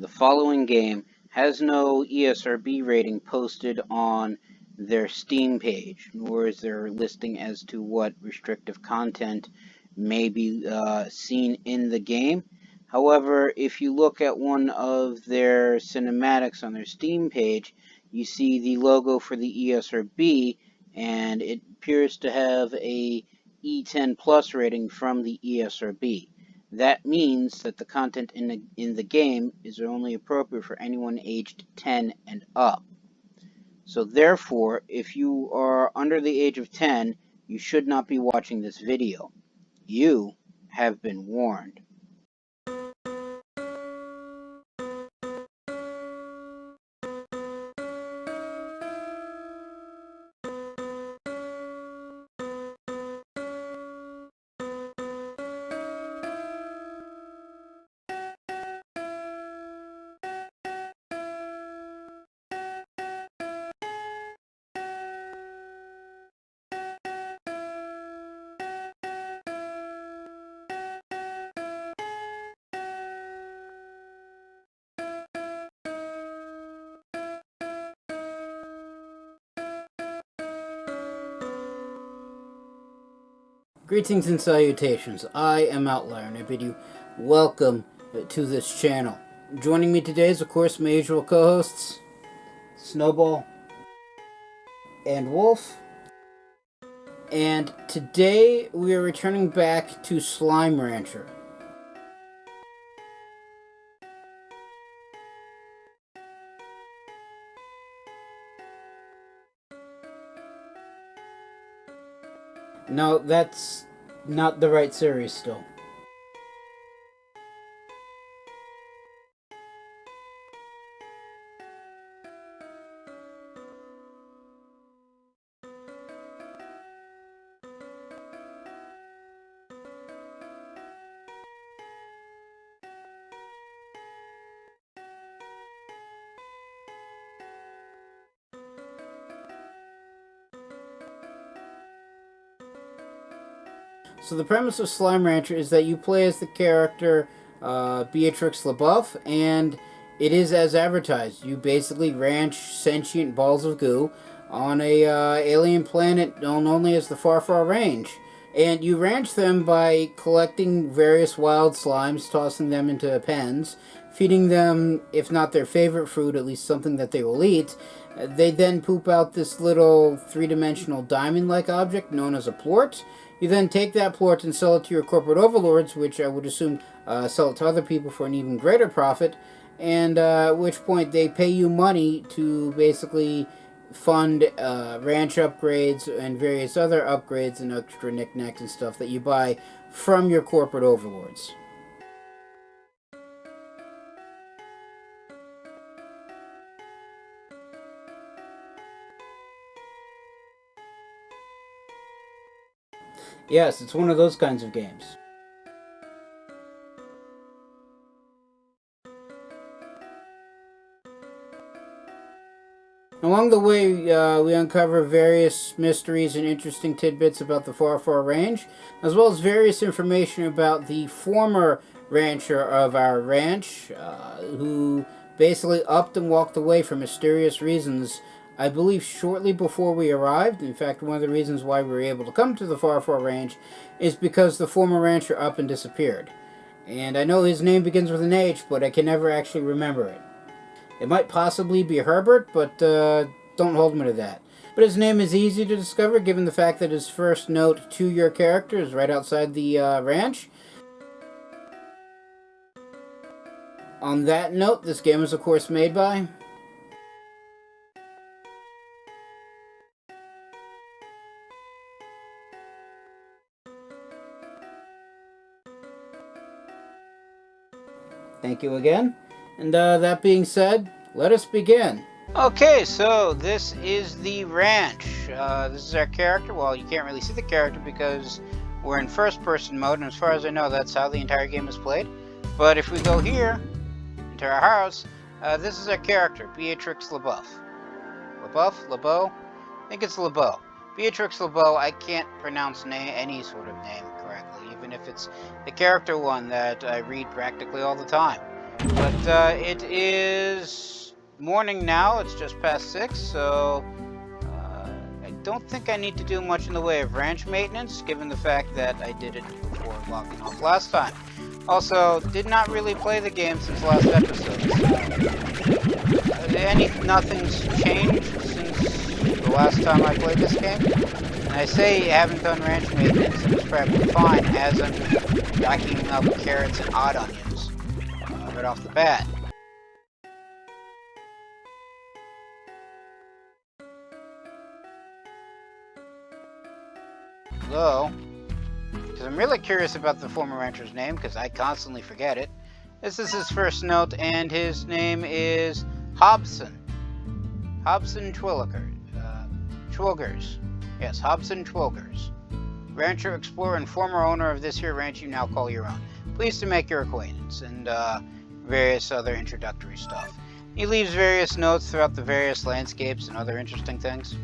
The following game has no ESRB rating posted on their Steam page, nor is there a listing as to what restrictive content may be seen in the game. However, if you look at one of their cinematics on their Steam page, you see the logo for the ESRB, and it appears to have a E10 plus rating from the ESRB. That means that the content in the game is only appropriate for anyone aged 10 and up. So therefore, if you are under the age of 10, you should not be watching this video. You have been warned. Greetings and salutations. I am Outlier, and I bid you welcome to this channel. Joining me today is, of course, my usual co-hosts, Snowball and Wolf. And today we are returning back to Sime Rancher. No, that's not the right series still. So the premise of Sime Rancher is that you play as the character Beatrix LaBeouf, and it is as advertised. You basically ranch sentient balls of goo on a alien planet known only as the Far Far Range. And you ranch them by collecting various wild slimes, tossing them into pens, feeding them, if not their favorite fruit, at least something that they will eat. They then poop out this little three-dimensional diamond-like object known as a plort. You then take that plort and sell it to your corporate overlords, which I would assume sell it to other people for an even greater profit, and at which point they pay you money to basically fund ranch upgrades and various other upgrades and extra knickknacks and stuff that you buy from your corporate overlords. Yes, it's one of those kinds of games. Along the way, we uncover various mysteries and interesting tidbits about the Far Far Range, as well as various information about the former rancher of our ranch, who basically upped and walked away for mysterious reasons, I believe shortly before we arrived. In fact, one of the reasons why we were able to come to the Far Far Range is because the former rancher up and disappeared. And I know his name begins with an H, but I can never actually remember it. It might possibly be Herbert, but don't hold me to that. But his name is easy to discover given the fact that his first note to your character is right outside the ranch. On that note, this game is of course made by... Thank you again. And that being said, let us begin. Okay, so this is the ranch. This is our character. Well, you can't really see the character because we're in first-person mode, and as far as I know, that's how the entire game is played. But if we go here, into our house, this is our character, Beatrix LaBeouf. LaBeau? I think it's LaBeau. Beatrix LaBeau, I can't pronounce any sort of name correctly, even if it's the character one that I read practically all the time. But it is morning now. It's just past 6, so I don't think I need to do much in the way of ranch maintenance, given the fact that I did it before logging off last time. Also, did not really play the game since last episode. Nothing's changed since the last time I played this game. And I say haven't done ranch maintenance, and it's probably fine as I'm knocking up carrots and odd onions right off the bat. Though, because I'm really curious about the former rancher's name, because I constantly forget it. This is his first note, and his name is Hobson. Hobson Twilgers. Yes, Hobson Twilgers. Rancher, explorer, and former owner of this here ranch you now call your own. Pleased to make your acquaintance, and various other introductory stuff. He leaves various notes throughout the various landscapes and other interesting things.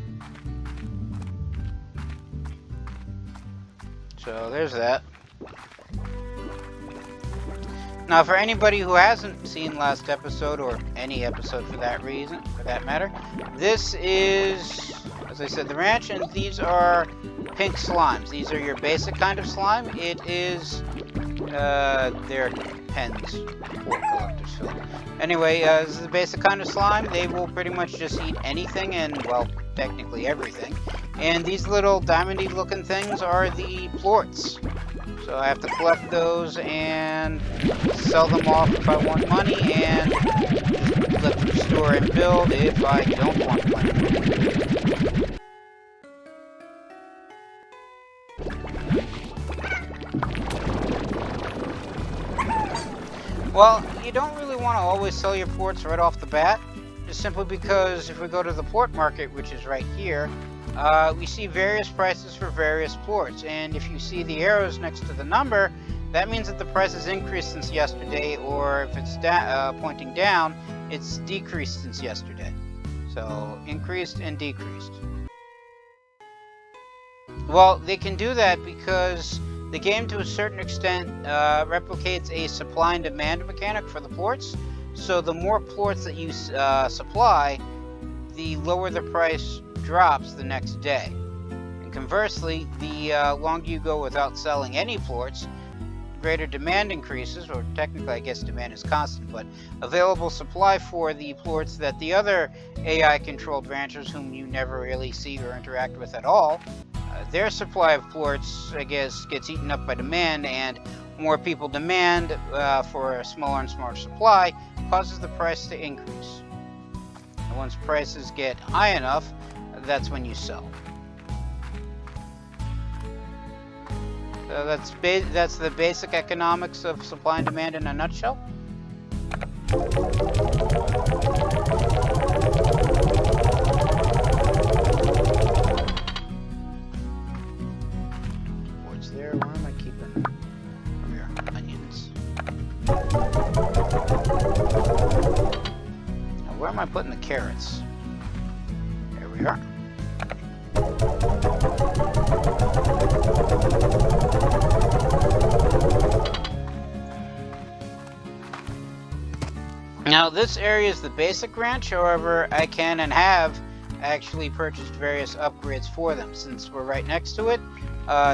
So there's that. Now, for anybody who hasn't seen last episode, or any episode for that matter, this is, as I said, the ranch, and these are pink slimes. These are your basic kind of slime. It is, their pens for collector's film. Anyway, this is the basic kind of slime. They will pretty much just eat anything, and, well, technically everything. And these little diamondy looking things are the plorts. So I have to collect those and sell them off if I want money, and let them store and build if I don't want money. Well, you don't really want to always sell your plorts right off the bat, just simply because if we go to the plort market, which is right here, we see various prices for various plorts, and if you see the arrows next to the number, that means that the price has increased since yesterday, or if it's pointing down, it's decreased since yesterday. So, increased and decreased. Well, they can do that because the game, to a certain extent, replicates a supply and demand mechanic for the plorts. So the more plorts that you supply, the lower the price drops the next day. And conversely, the longer you go without selling any plorts, greater demand increases, or technically I guess demand is constant, but available supply for the plorts that the other AI-controlled ranchers, whom you never really see or interact with at all, their supply of plorts, I guess, gets eaten up by demand, and more people demand for a smaller and smaller supply, causes the price to increase. And once prices get high enough, that's when you sell. So that's the basic economics of supply and demand in a nutshell. What's there? Where am I keeping? Here, onions. Now, where am I putting the carrots? There we are. Now, this area is the basic ranch, however, I can and have actually purchased various upgrades for them. Since we're right next to it,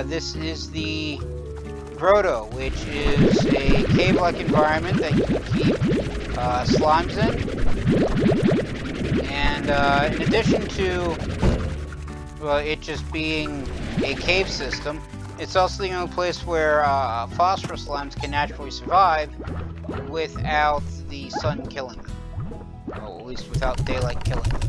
this is the grotto, which is a cave-like environment that you can keep slimes in. And in addition to, well, it just being a cave system, it's also the only place where phosphorus slimes can naturally survive without the sun killing them. Well, at least without daylight killing them.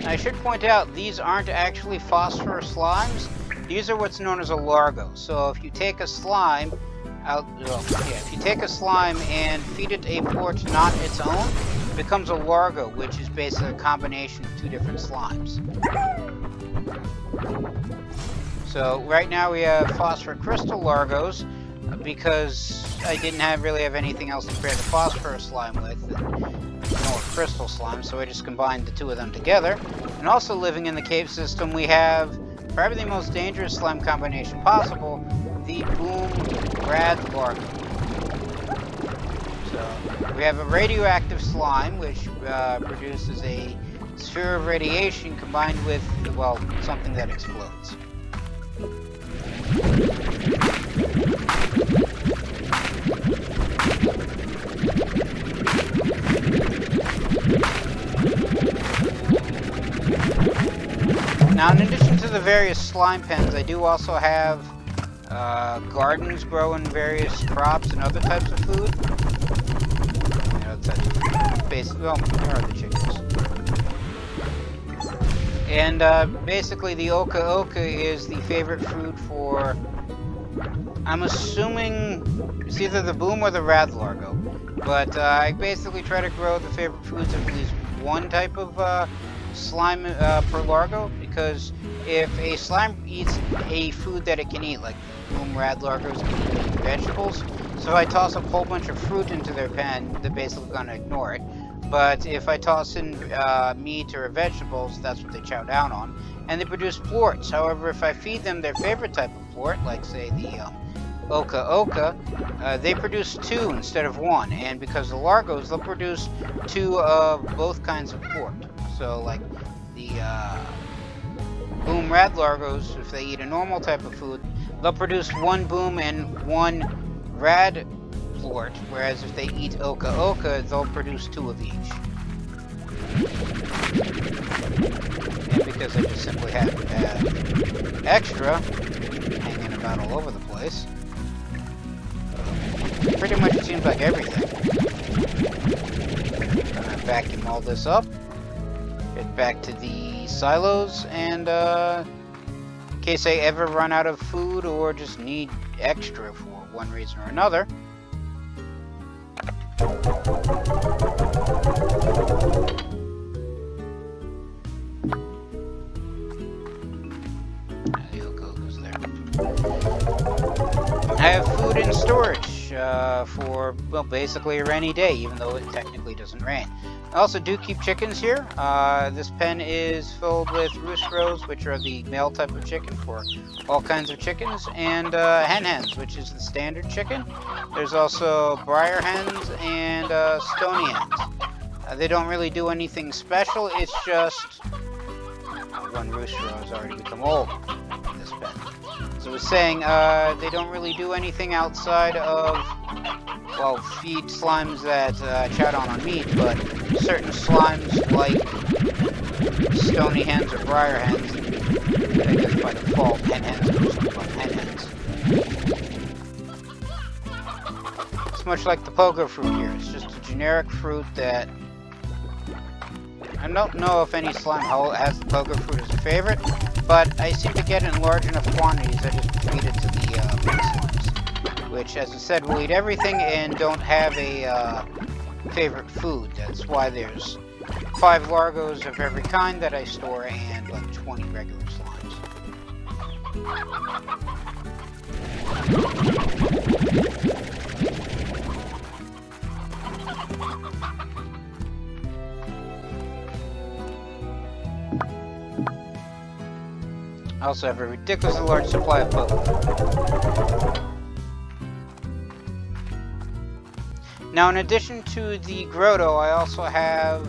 I should point out, these aren't actually phosphorus slimes. These are what's known as a largo. So if you take a slime if you take a slime and feed it a plort not its own, it becomes a largo, which is basically a combination of two different slimes. So right now we have phosphor crystal largos, because I didn't really have anything else to pair the phosphorus slime with, and more crystal slime, so I just combined the two of them together. And also living in the cave system, we have probably the most dangerous slime combination possible, the Boom Rad Larva. So we have a radioactive slime, which produces a sphere of radiation combined with, well, something that explodes. Now, in addition to the various slime pens, I do also have gardens growing various crops and other types of food. You know, basically, well, where are the chickens? And basically, the Oka Oka is the favorite food for, I'm assuming, it's either the Boom or the Rad Largo. But I basically try to grow the favorite foods of at least one type of slime per largo, because if a slime eats a food that it can eat, like Boom Rad Largos can eat vegetables, so if I toss a whole bunch of fruit into their pen, they're basically going to ignore it. But if I toss in meat or vegetables, that's what they chow down on, and they produce plorts. However, if I feed them their favorite type of plort, like say the Oka Oka, they produce 2 instead of 1, and because the Largos, they'll produce 2 of both kinds of plort. So, like, the Boom Rad Largos, if they eat a normal type of food, they'll produce 1 Boom and 1 Rad plort, whereas if they eat Oka Oka, they'll produce 2 of each. And because I just simply happen to have extra hanging about all over the place, pretty much it seems like everything. I'm gonna vacuum all this up. Get back to the silos, and in case I ever run out of food or just need extra for one reason or another. The Oka-Oka's there. I have food in storage for, well, basically a rainy day, even though it technically doesn't rain. I also do keep chickens here. This pen is filled with roostros, which are the male type of chicken for all kinds of chickens, and hens, which is the standard chicken. There's also briar hens and stony hens. They don't really do anything special. It's just one rooster has already become old in this pen. So I was saying, they don't really do anything outside of, well, feed slimes that chow down on meat, but certain slimes like stony hens or briar hens, I guess by default hen hens are just called hen hens. It's much like the pogo fruit here. It's just a generic fruit that I don't know if any slime has the pogo fruit as a favorite, but I seem to get it in large enough quantities. I just feed it to the big slimes, which, as I said, will eat everything and don't have a favorite food. That's why there's 5 Largos of every kind that I store and like 20 regular slimes. I also have a ridiculously large supply of poke. Now, in addition to the grotto, I also have...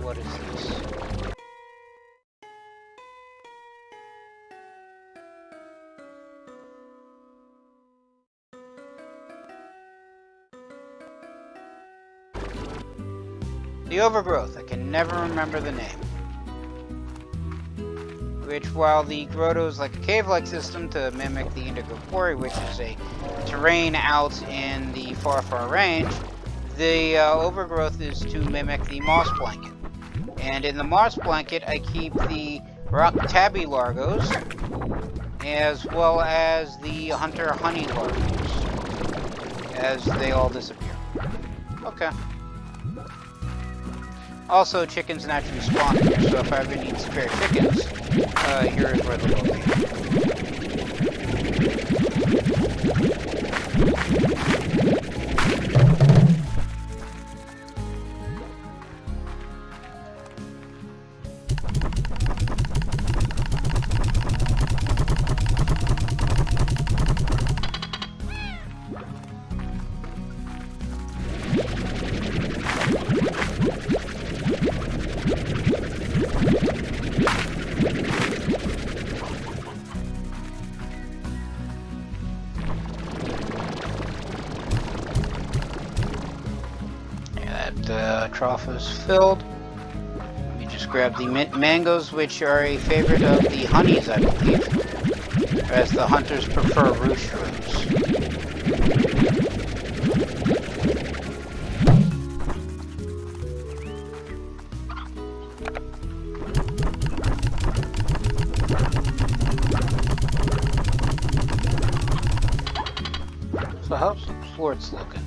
what is this? The overgrowth. I can never remember the name. Which, while the grotto is like a cave-like system to mimic the Indigo Quarry, which is a terrain out in the far, far range, the overgrowth is to mimic the moss blanket. And in the moss blanket, I keep the rock tabby largos, as well as the hunter honey largos, as they all disappear. Okay. Also, chickens naturally spawn here, so if I ever need spare chickens, here is where they'll be. The trough is filled. Let me just grab the mint mangoes, which are a favorite of the honeys, I believe, as the hunters prefer roostroots. So how's the florts looking?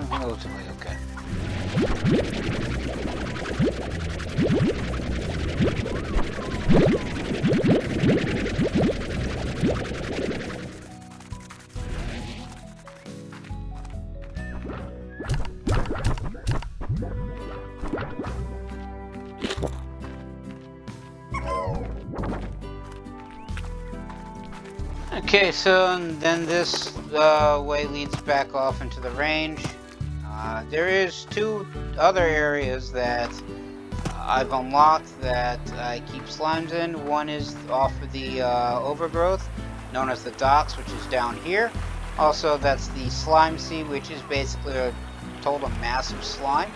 Relatively okay. Okay, so then this way leads back off into the range. There is 2 other areas that I've unlocked that I keep slimes in. One is off of the overgrowth, known as the docks, which is down here. Also, that's the slime sea, which is basically a massive slime.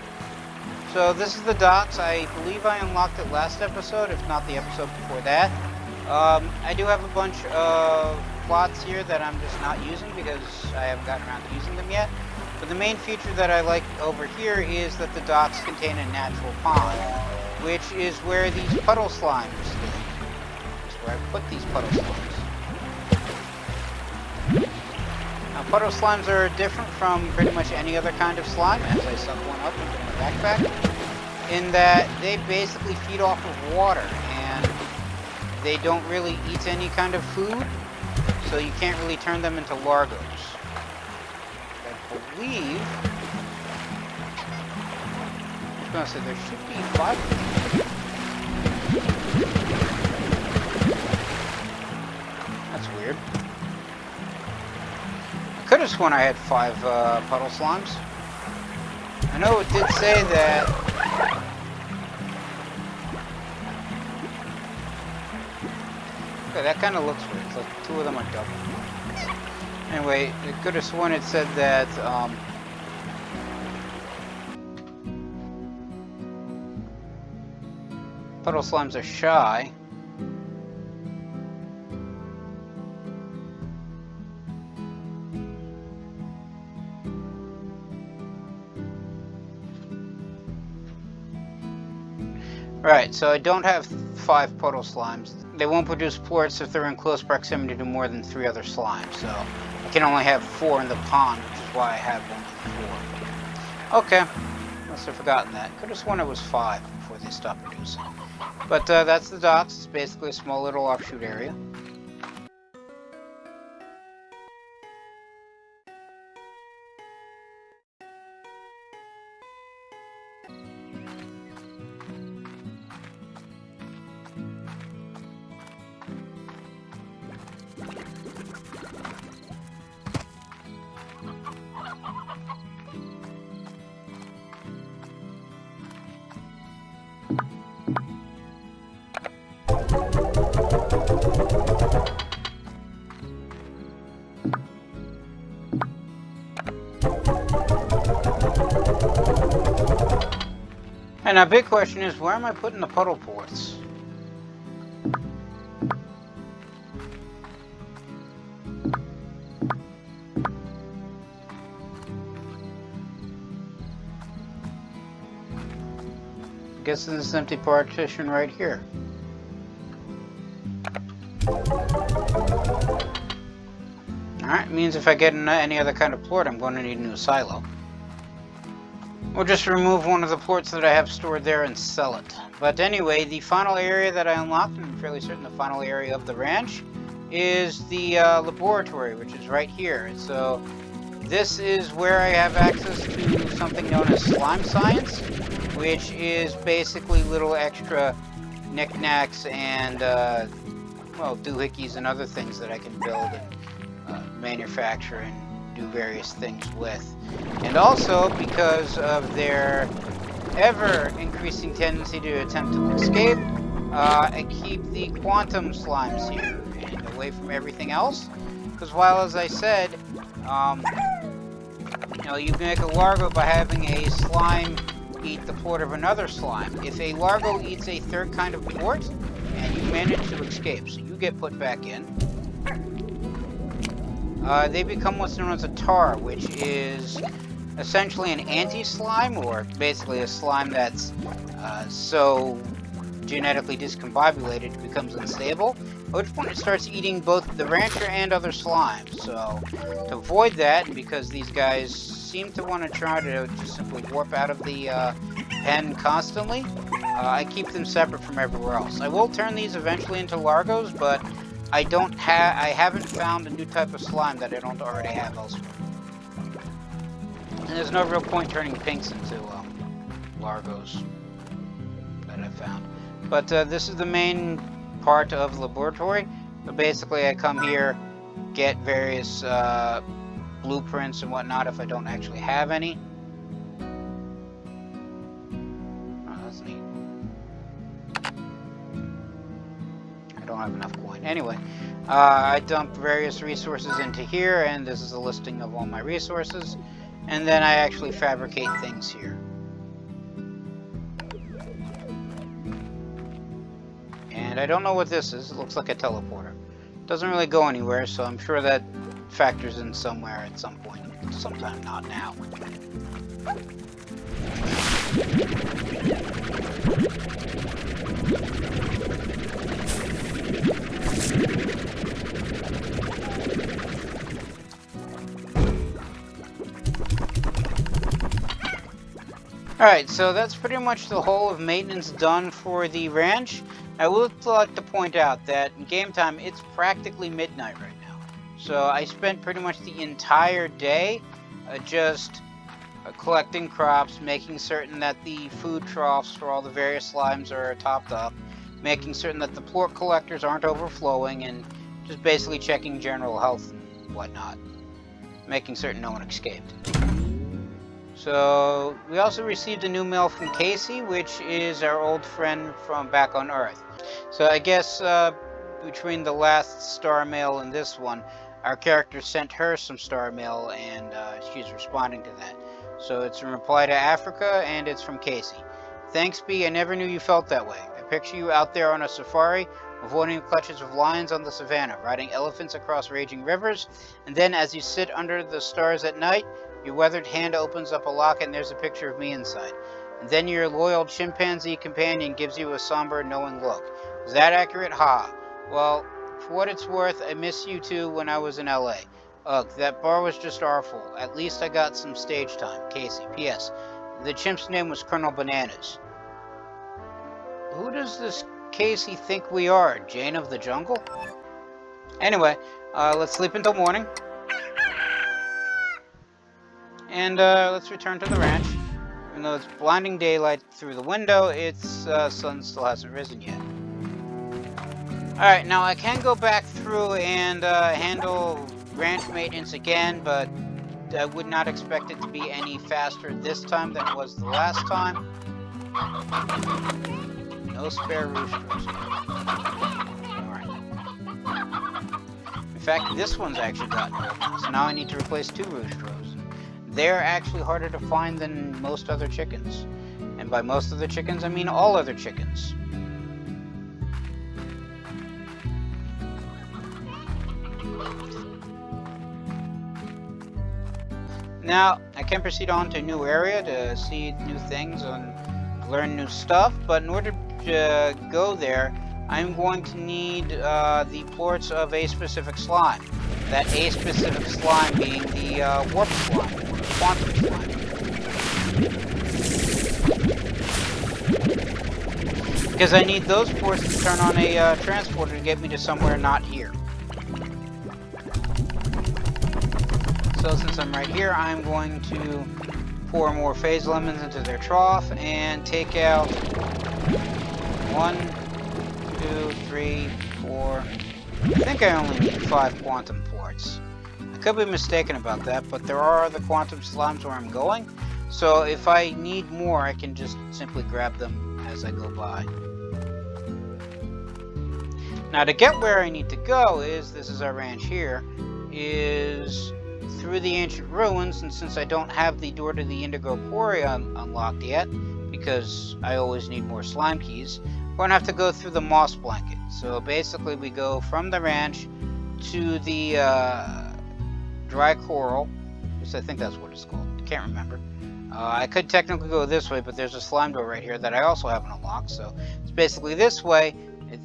So this is the docks. I believe I unlocked it last episode, if not the episode before that. I do have a bunch of plots here that I'm just not using because I haven't gotten around to using them yet. But the main feature that I like over here is that the docks contain a natural pond, which is where these puddle slimes live. That's where I put these puddle slimes. Now, puddle slimes are different from pretty much any other kind of slime, as I suck one up into my backpack, in that they basically feed off of water, and they don't really eat any kind of food, so you can't really turn them into largos. I believe... I was going to say, there should be 5 of them. That's weird. I could have sworn I had 5 puddle slimes. I know it did say that... Okay, that kind of looks weird. It's like 2 of them are double. Anyway, I could have sworn it said that, puddle slimes are shy. Right, so I don't have 5 puddle slimes. They won't produce plorts if they're in close proximity to more than 3 other slimes, so I can only have 4 in the pond, which is why I have only 4. Okay, must have forgotten that. Could have sworn it was 5 before they stopped producing. But that's the docks. It's basically a small little offshoot area. And our big question is, where am I putting the puddle ports? I guess in this empty partition right here. Alright, means if I get any other kind of plort, I'm going to need a new silo. We'll just remove one of the ports that I have stored there and sell it. But anyway, the final area that I unlocked, and I'm fairly certain the final area of the ranch, is the laboratory, which is right here. So this is where I have access to something known as slime science, which is basically little extra knickknacks and, well, doohickeys and other things that I can build and manufacture and do various things with. And also, because of their ever-increasing tendency to attempt to escape, I keep the quantum slimes here and away from everything else. Because while, as I said, you know, know, you can make a Largo by having a slime eat the plort of another slime. If a Largo eats a third kind of plort, and you manage to escape, so you get put back in, they become what's known as a tar, which is essentially an anti-slime, or basically a slime that's so genetically discombobulated it becomes unstable, at which point it starts eating both the rancher and other slimes. So to avoid that, because these guys seem to want to try to just simply warp out of the pen constantly, I keep them separate from everywhere else. I will turn these eventually into Largos, but I haven't found a new type of slime that I don't already have elsewhere. And there's no real point turning pinks into Largos that I found. But this is the main part of the laboratory. So basically I come here, get various blueprints and whatnot if I don't actually have any. Oh, that's neat. I don't have enough coin. Anyway, I dump various resources into here, and this is a listing of all my resources. And then I actually fabricate things here. And I don't know what this is. It looks like a teleporter. Doesn't really go anywhere, so I'm sure that factors in somewhere at some point. Sometime, not now. Alright, so that's pretty much the whole of maintenance done for the ranch. I would like to point out that in game time, it's practically midnight right now. So I spent pretty much the entire day just collecting crops, making certain that the food troughs for all the various slimes are topped up, making certain that the plort collectors aren't overflowing, and just basically checking general health and whatnot. Making certain no one escaped. So, we also received a new mail from Casey, which is our old friend from back on Earth. So I guess between the last star mail and this one, our character sent her some star mail, and she's responding to that. So it's in reply to Africa, and it's from Casey. Thanks, B. I never knew you felt that way. I picture you out there on a safari, avoiding the clutches of lions on the savannah, riding elephants across raging rivers, and then as you sit under the stars at night, your weathered hand opens up a locket and there's a picture of me inside. And then your loyal chimpanzee companion gives you a somber, knowing look. Is that accurate? Ha. Well, for what it's worth, I miss you too when I was in LA. Ugh, that bar was just awful. At least I got some stage time. Casey. P.S. The chimp's name was Colonel Bananas. Who does this Casey think we are? Jane of the Jungle? Anyway, let's sleep until morning. And let's return to the ranch. Even though it's blinding daylight through the window, its sun still hasn't risen yet. Alright, now I can go back through and handle ranch maintenance again, but I would not expect it to be any faster this time than it was the last time. No spare roosters. Alright. In fact, this one's actually gotten old now, so now I need to replace 2 roosters. They're actually harder to find than most other chickens. And by most other chickens, I mean all other chickens. Now, I can proceed on to a new area to see new things and learn new stuff, but in order to go there, I'm going to need the plorts of a specific slime. That a specific slime being the warp slime. Quantum slime. Because I need those ports to turn on a transporter to get me to somewhere not here. So since I'm right here, I'm going to pour more phase lemons into their trough and take out 1, 2, 3, 4. I think I only need 5 quantum ports. I could be mistaken about that, but there are other quantum slimes where I'm going, so if I need more, I can just simply grab them as I go by. Now to get where I need to go is, this is our ranch here, is through the ancient ruins, and since I don't have the door to the Indigo Quarry unlocked yet, because I always need more slime keys, we're gonna have to go through the moss blanket. So basically we go from the ranch to the dry coral, which I think that's what it's called, I can't remember. I could technically go this way, but there's a slime door right here that I also haven't unlocked, so it's basically this way,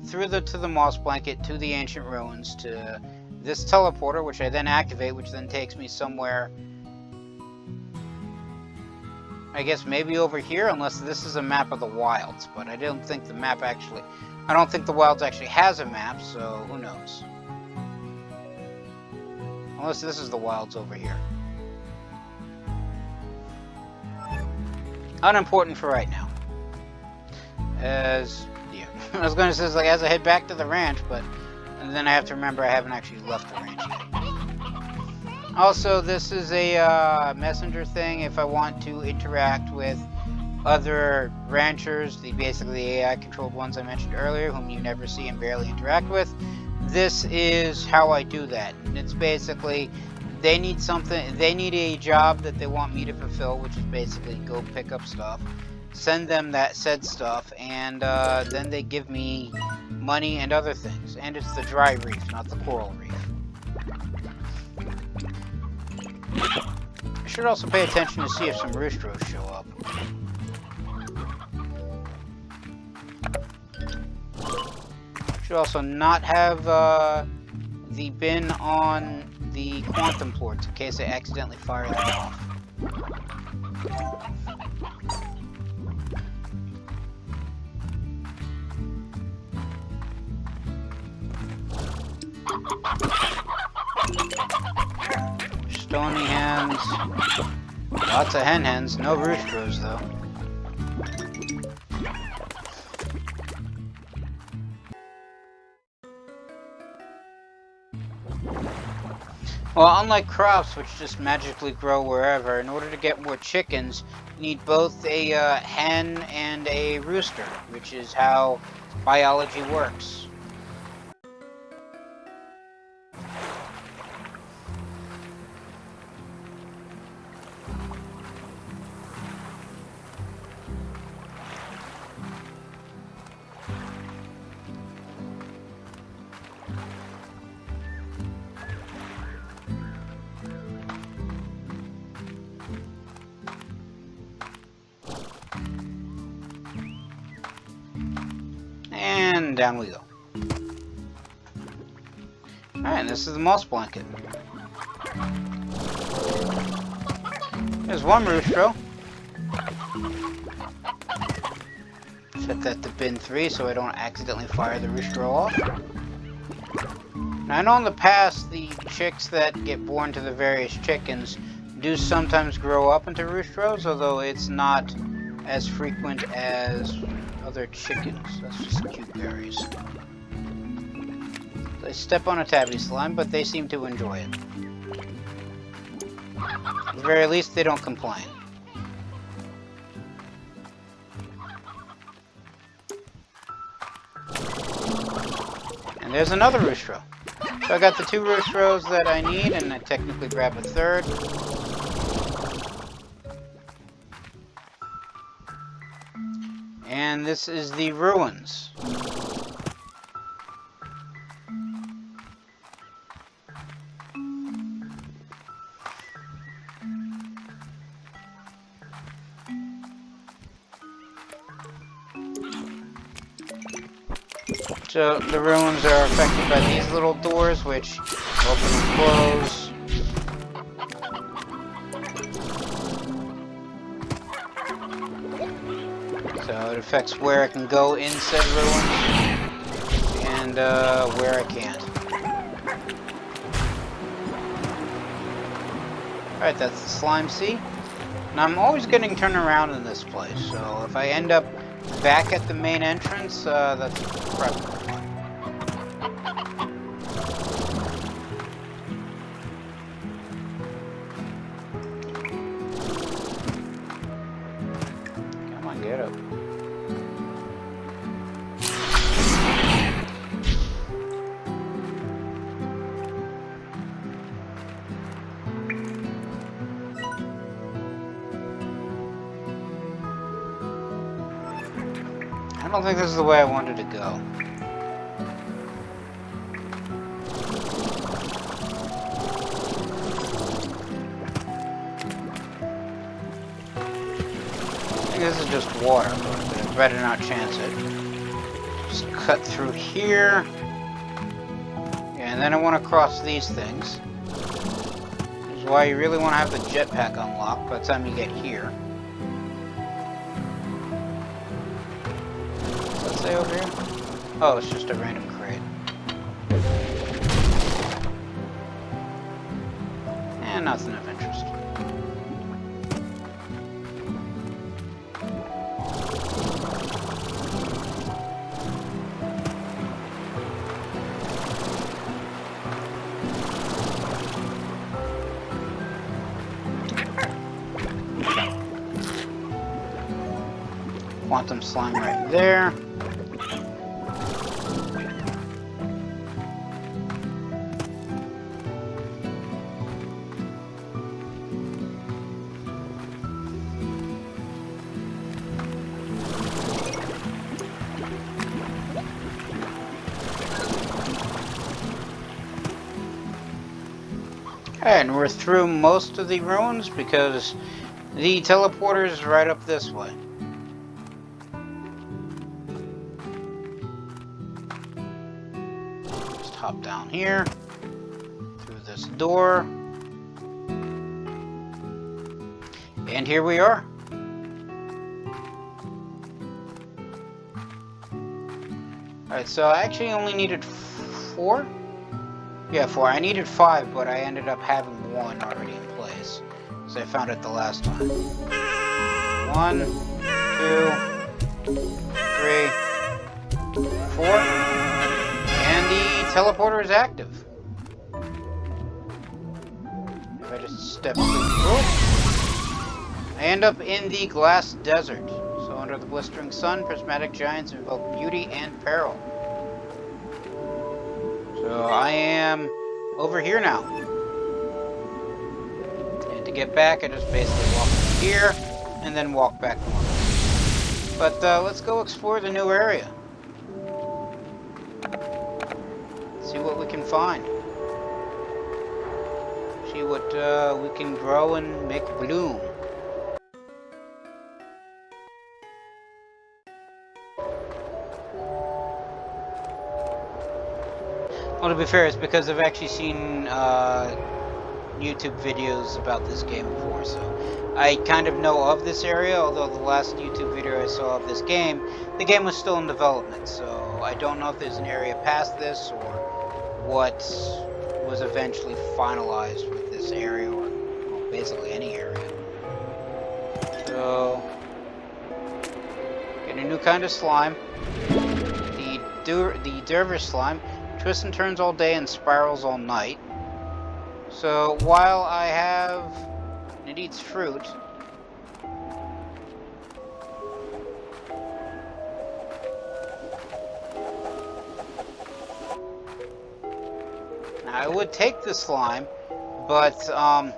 through to the moss blanket, to the ancient ruins, to this teleporter, which I then activate, which then takes me somewhere, I guess maybe over here, unless this is a map of the wilds, but I don't think the map actually, I don't think the wilds actually has a map, so who knows. Unless this is the wilds over here. Unimportant for right now. As, yeah, I was going to say, like, as I head back to the ranch, but and then I have to remember I haven't actually left the ranch yet. Also, this is a messenger thing if I want to interact with other ranchers, basically the AI-controlled ones I mentioned earlier, whom you never see and barely interact with. This is how I do that, and it's basically they need something, they need a job that they want me to fulfill, which is basically go pick up stuff, send them that said stuff, and then they give me money and other things. And it's the dry reef, not the coral reef. I should also pay attention to see if some roosters show up. Should also not have the bin on the quantum ports in case I accidentally fire them off. Stony hens. Lots of hens, no roosters though. Well, unlike crops, which just magically grow wherever, in order to get more chickens, you need both a hen and a rooster, which is how biology works. And down we go. Alright, and this is the moss blanket. There's one rooster. Set that to bin 3 so I don't accidentally fire the rooster off. Now I know in the past the chicks that get born to the various chickens do sometimes grow up into roosters, although it's not as frequent as other chickens. That's just cute berries. They step on a tabby slime, but they seem to enjoy it. At the very least, they don't complain. And there's another rooster. So I got the 2 roosters that I need, and I technically grab a third. And this is the ruins. So the ruins are affected by these little doors, which open and close. So it affects where I can go in said ruins, and where I can't. Alright, that's the slime sea. Now I'm always getting turned around in this place, so if I end up back at the main entrance, that's probably fine. Come on, get up. don't think this is the way I wanted to go. I think this is just water, but I'd better not chance it. Just cut through here. Yeah, and then I want to cross these things. Which is why you really want to have the jetpack unlocked by the time you get here. What's that say over here? Oh, it's just a random crate. And nothing of interest. Quantum slime right there. And we're through most of the ruins because the teleporter is right up this way. Just hop down here, through this door, and here we are. Alright, so I actually only needed 4? Yeah, 4. I needed 5, but I ended up having 1 already in place. So I found it the last time. 1, 2, 3, 4. And the teleporter is active. If I just step through the door, I end up in the glass desert. So under the blistering sun, prismatic giants invoke beauty and peril. So I am over here now. And to get back, I just basically walk through here and then walk back north. But let's go explore the new area. See what we can find. See what we can grow and make bloom. Well, to be fair, it's because I've actually seen YouTube videos about this game before, so I kind of know of this area, although the last YouTube video I saw of this game, the game was still in development, so I don't know if there's an area past this, or what was eventually finalized with this area, or well, basically any area. So, get a new kind of slime, the dervish slime. Twists and turns all day and spirals all night. So while I have... it eats fruit. Now I would take the slime, but I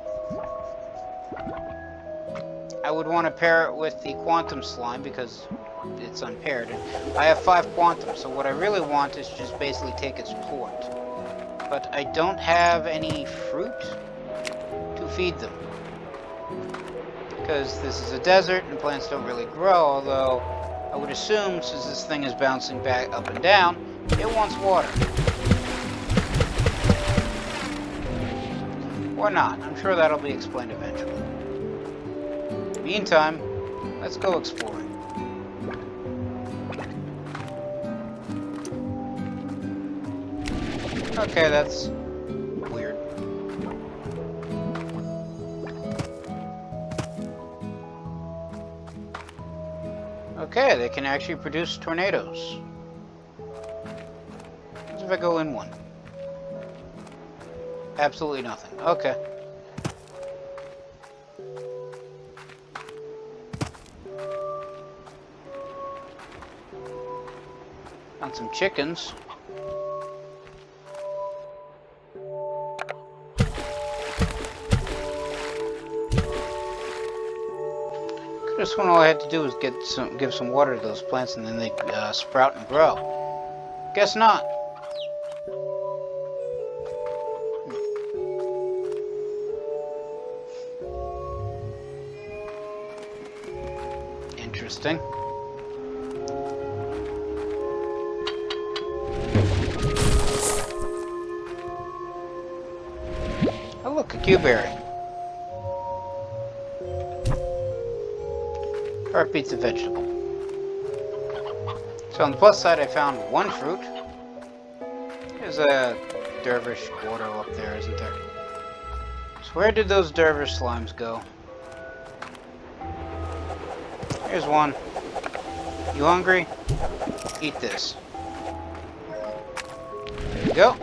would want to pair it with the quantum slime because it's unpaired. And I have 5 quantum, so what I really want is just basically take its port. But I don't have any fruit to feed them. Because this is a desert and plants don't really grow, although I would assume since this thing is bouncing back up and down, it wants water. Or not. I'm sure that'll be explained eventually. Meantime, let's go exploring. Okay, that's weird. Okay, they can actually produce tornadoes. What if I go in one? Absolutely nothing. Okay. Found some chickens. Could have first one, all I had to do was give some water to those plants, and then they sprout and grow. Guess not. Interesting. Oh look, a Q-berry. Heart beats a vegetable. So on the plus side, I found one fruit. There's a dervish portal up there, isn't there? So where did those dervish slimes go? Here's one. You hungry? Eat this. There you go.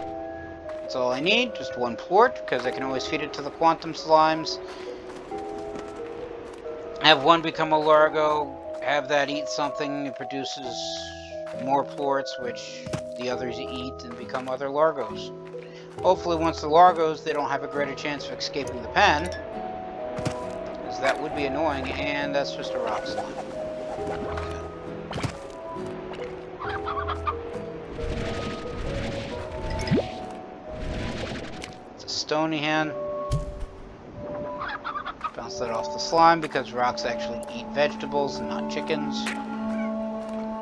That's all I need. Just one plort, because I can always feed it to the quantum slimes. Have one become a Largo. Have that eat something. It produces more plorts, which the others eat and become other Largos. Hopefully once the Largos, they don't have a greater chance of escaping the pen. Because that would be annoying, and that's just a rock slime. It's a stony hen. Bounce that off the slime because rocks actually eat vegetables and not chickens.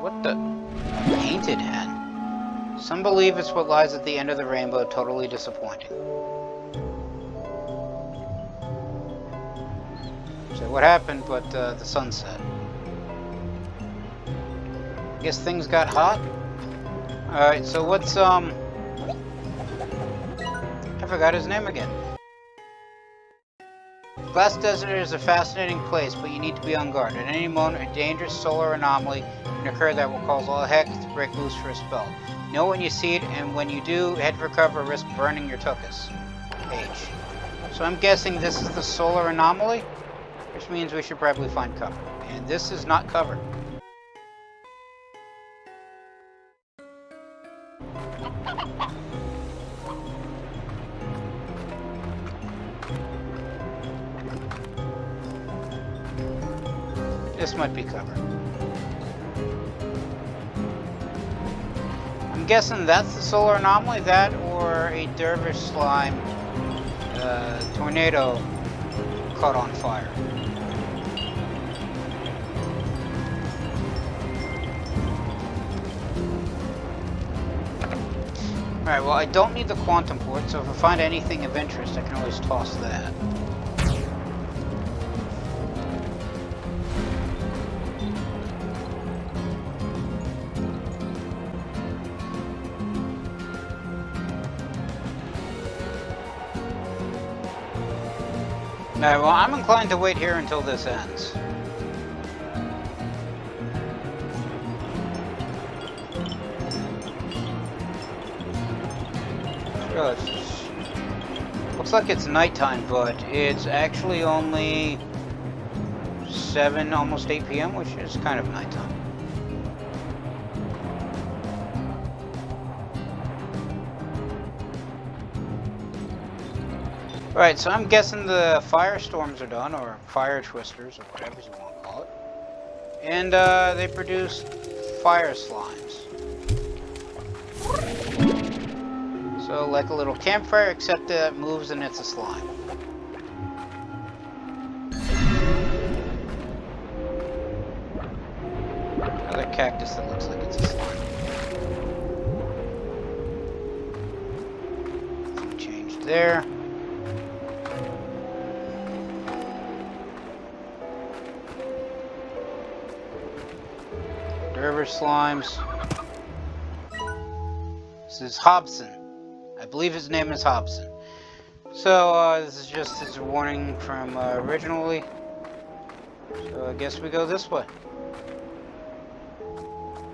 What the? A painted hen. Some believe it's what lies at the end of the rainbow, totally disappointing. So what happened but the sunset? I guess things got hot? Alright, so what's I forgot his name again. Glass Desert is a fascinating place, but you need to be on guard. At any moment, a dangerous solar anomaly can occur that will cause all heck to break loose for a spell. Know when you see it, and when you do, head for cover, risk burning your tuchus. H. So I'm guessing this is the solar anomaly, which means we should probably find cover. And this is not cover. This might be cover. I'm guessing that's the solar anomaly, that or a dervish slime tornado caught on fire. Alright, well I don't need the quantum port, so if I find anything of interest I can always toss that. Alright, well, I'm inclined to wait here until this ends. Sure, looks like it's nighttime, but it's actually only 7, almost 8 p.m., which is kind of nighttime. Right, so I'm guessing the firestorms are done, or fire twisters, or whatever you want to call it. And they produce fire slimes. So like a little campfire, except that it moves and it's a slime. Another cactus that looks like it's a slime. Nothing changed there. River slimes. This is Hobson. I believe his name is Hobson. So this is just his warning from originally. So I guess we go this way.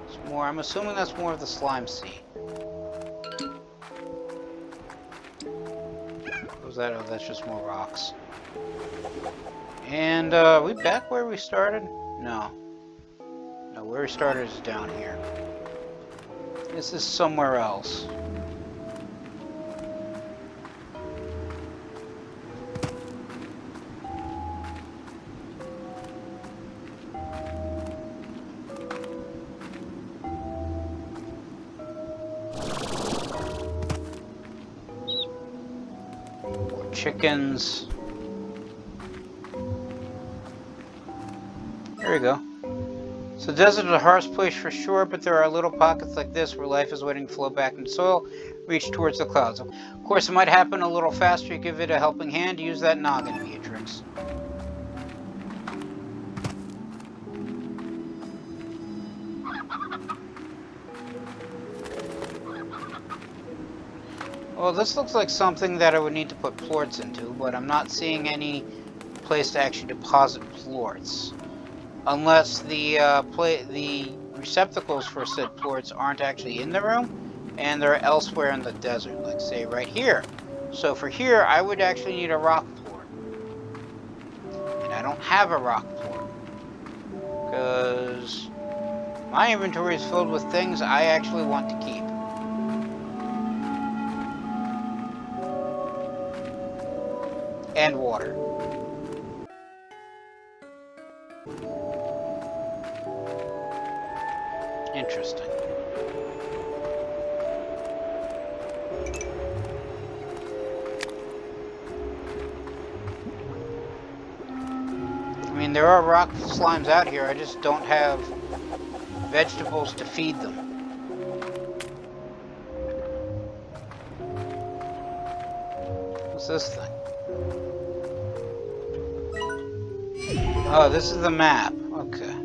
It's more. I'm assuming that's more of the slime sea. What was that? Oh, that's just more rocks. And are we back where we started? No. No, where we started is down here. This is somewhere else. chickens. There we go. So the desert is a harsh place for sure, but there are little pockets like this where life is waiting to flow back into soil, reach towards the clouds. Of course, it might happen a little faster. You give it a helping hand. Use that noggin, Beatrix. Well, this looks like something that I would need to put plorts into, but I'm not seeing any place to actually deposit plorts. Unless the receptacles for said plorts aren't actually in the room, and they're elsewhere in the desert, like say right here. So for here, I would actually need a rock plort. And I don't have a rock plort. Because my inventory is filled with things I actually want to keep. And water. Interesting. I mean, there are rock slimes out here, I just don't have vegetables to feed them. What's this thing? Oh, this is the map. Okay.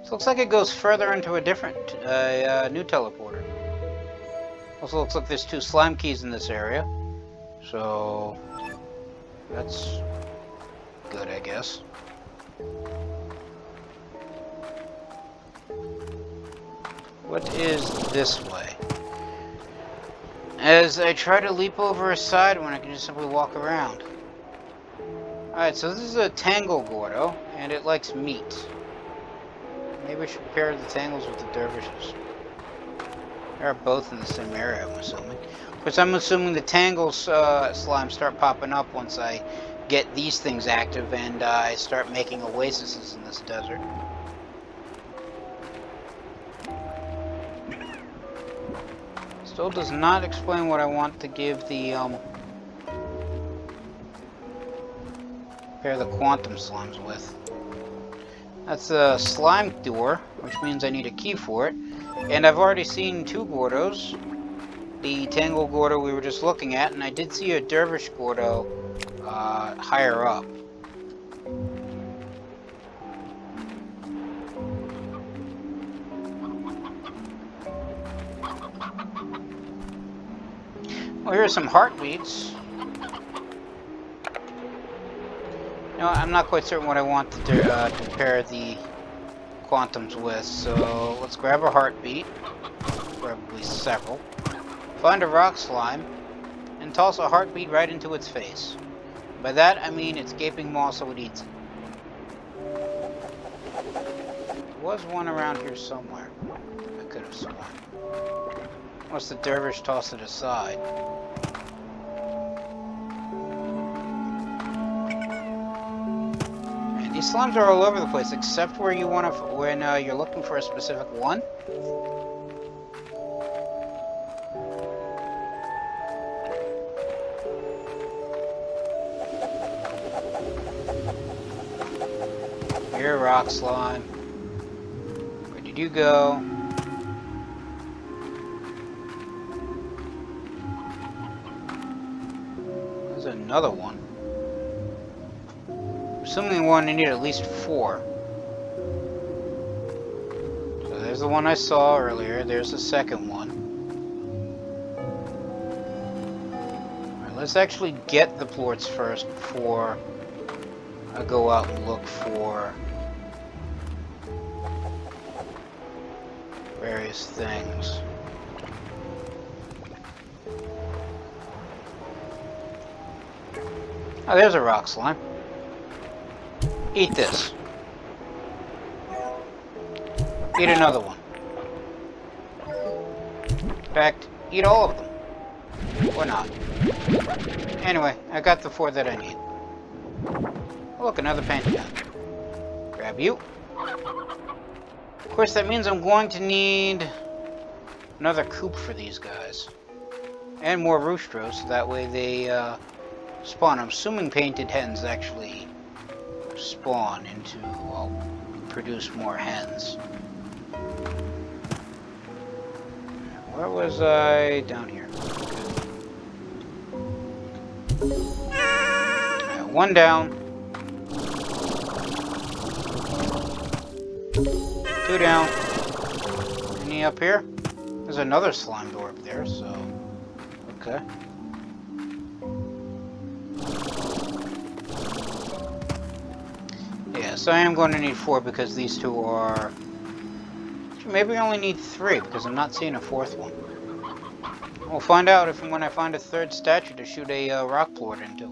So it looks like it goes further into a different, new teleporter. Also looks like there's 2 slime keys in this area. So that's good, I guess. What is this way? As I try to leap over a side when I can just simply walk around. Alright, so this is a Tangle Gordo, and it likes meat. Maybe we should pair the Tangles with the Dervishes. They're both in the same area, I'm assuming. Of course, I'm assuming the Tangles slimes start popping up once I get these things active and I start making oases in this desert. Still does not explain what I want to give the pair the quantum slimes with. That's a slime door, which means I need a key for it. And I've already seen 2 Gordos. The Tangle Gordo we were just looking at, and I did see a Dervish Gordo higher up. Well, here are some heartbeats. You know, I'm not quite certain what I want to pair the quantums with, so let's grab a heartbeat. Probably several. Find a rock slime, and toss a heartbeat right into its face. By that, I mean it's gaping maw so it eats it. There was one around here somewhere. I could have sworn. Unless the dervish tossed it aside. And these slimes are all over the place, except where you want to, when you're looking for a specific one. Here, rock slime. Where did you go? There's another one. Assuming one, I need at least 4. So there's the one I saw earlier. There's the second one. Alright, let's actually get the plorts first before I go out and look for various things. Oh, there's a rock slime. Eat this. Eat another one. In fact, eat all of them. Or not. Anyway, I got the 4 that I need. Oh, look, another pentagon. Grab you. Of course, that means I'm going to need another coop for these guys. And more roosters, so that way they spawn. I'm assuming painted hens actually spawn into, well, produce more hens. Where was I? Down here. Alright, one down. Two down. Any up here? There's another slime door up there, so... Okay. Yeah, so I am going to need 4 because these two are... Maybe I only need 3 because I'm not seeing a 4th one. We'll find out if when I find a 3rd statue to shoot a rock plort into.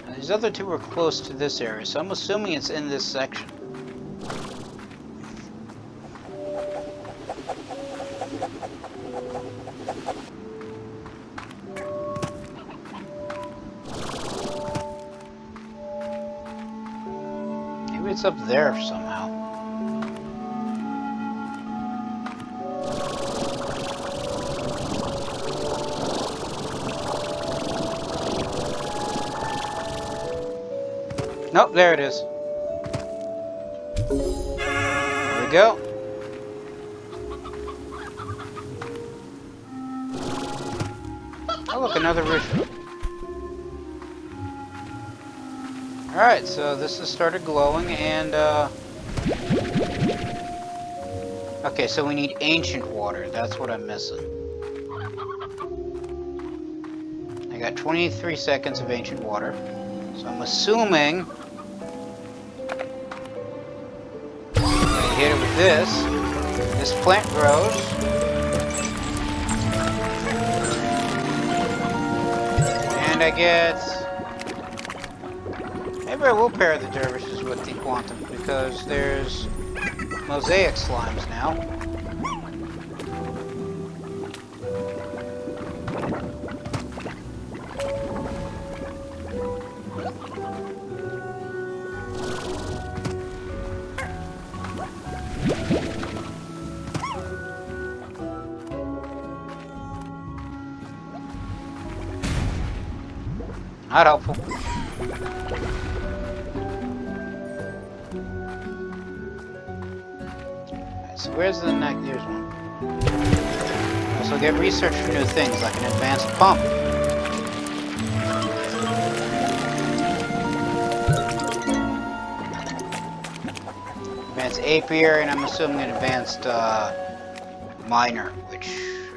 Now, these other 2 are close to this area, so I'm assuming it's in this section. Maybe it's up there somehow. Nope, there it is. There we go. Oh look, another rooster. Alright, so this has started glowing and okay, so we need ancient water. That's what I'm missing. I got 23 seconds of ancient water. So I'm assuming I hit it with this. This plant grows. And I get... Maybe I will pair the dervishes with the quantum because there's Mosaic Slimes now. Not helpful. Alright, so where's the next? Here's one. Also get research for new things, like an advanced pump. Advanced apiary, and I'm assuming an advanced miner, which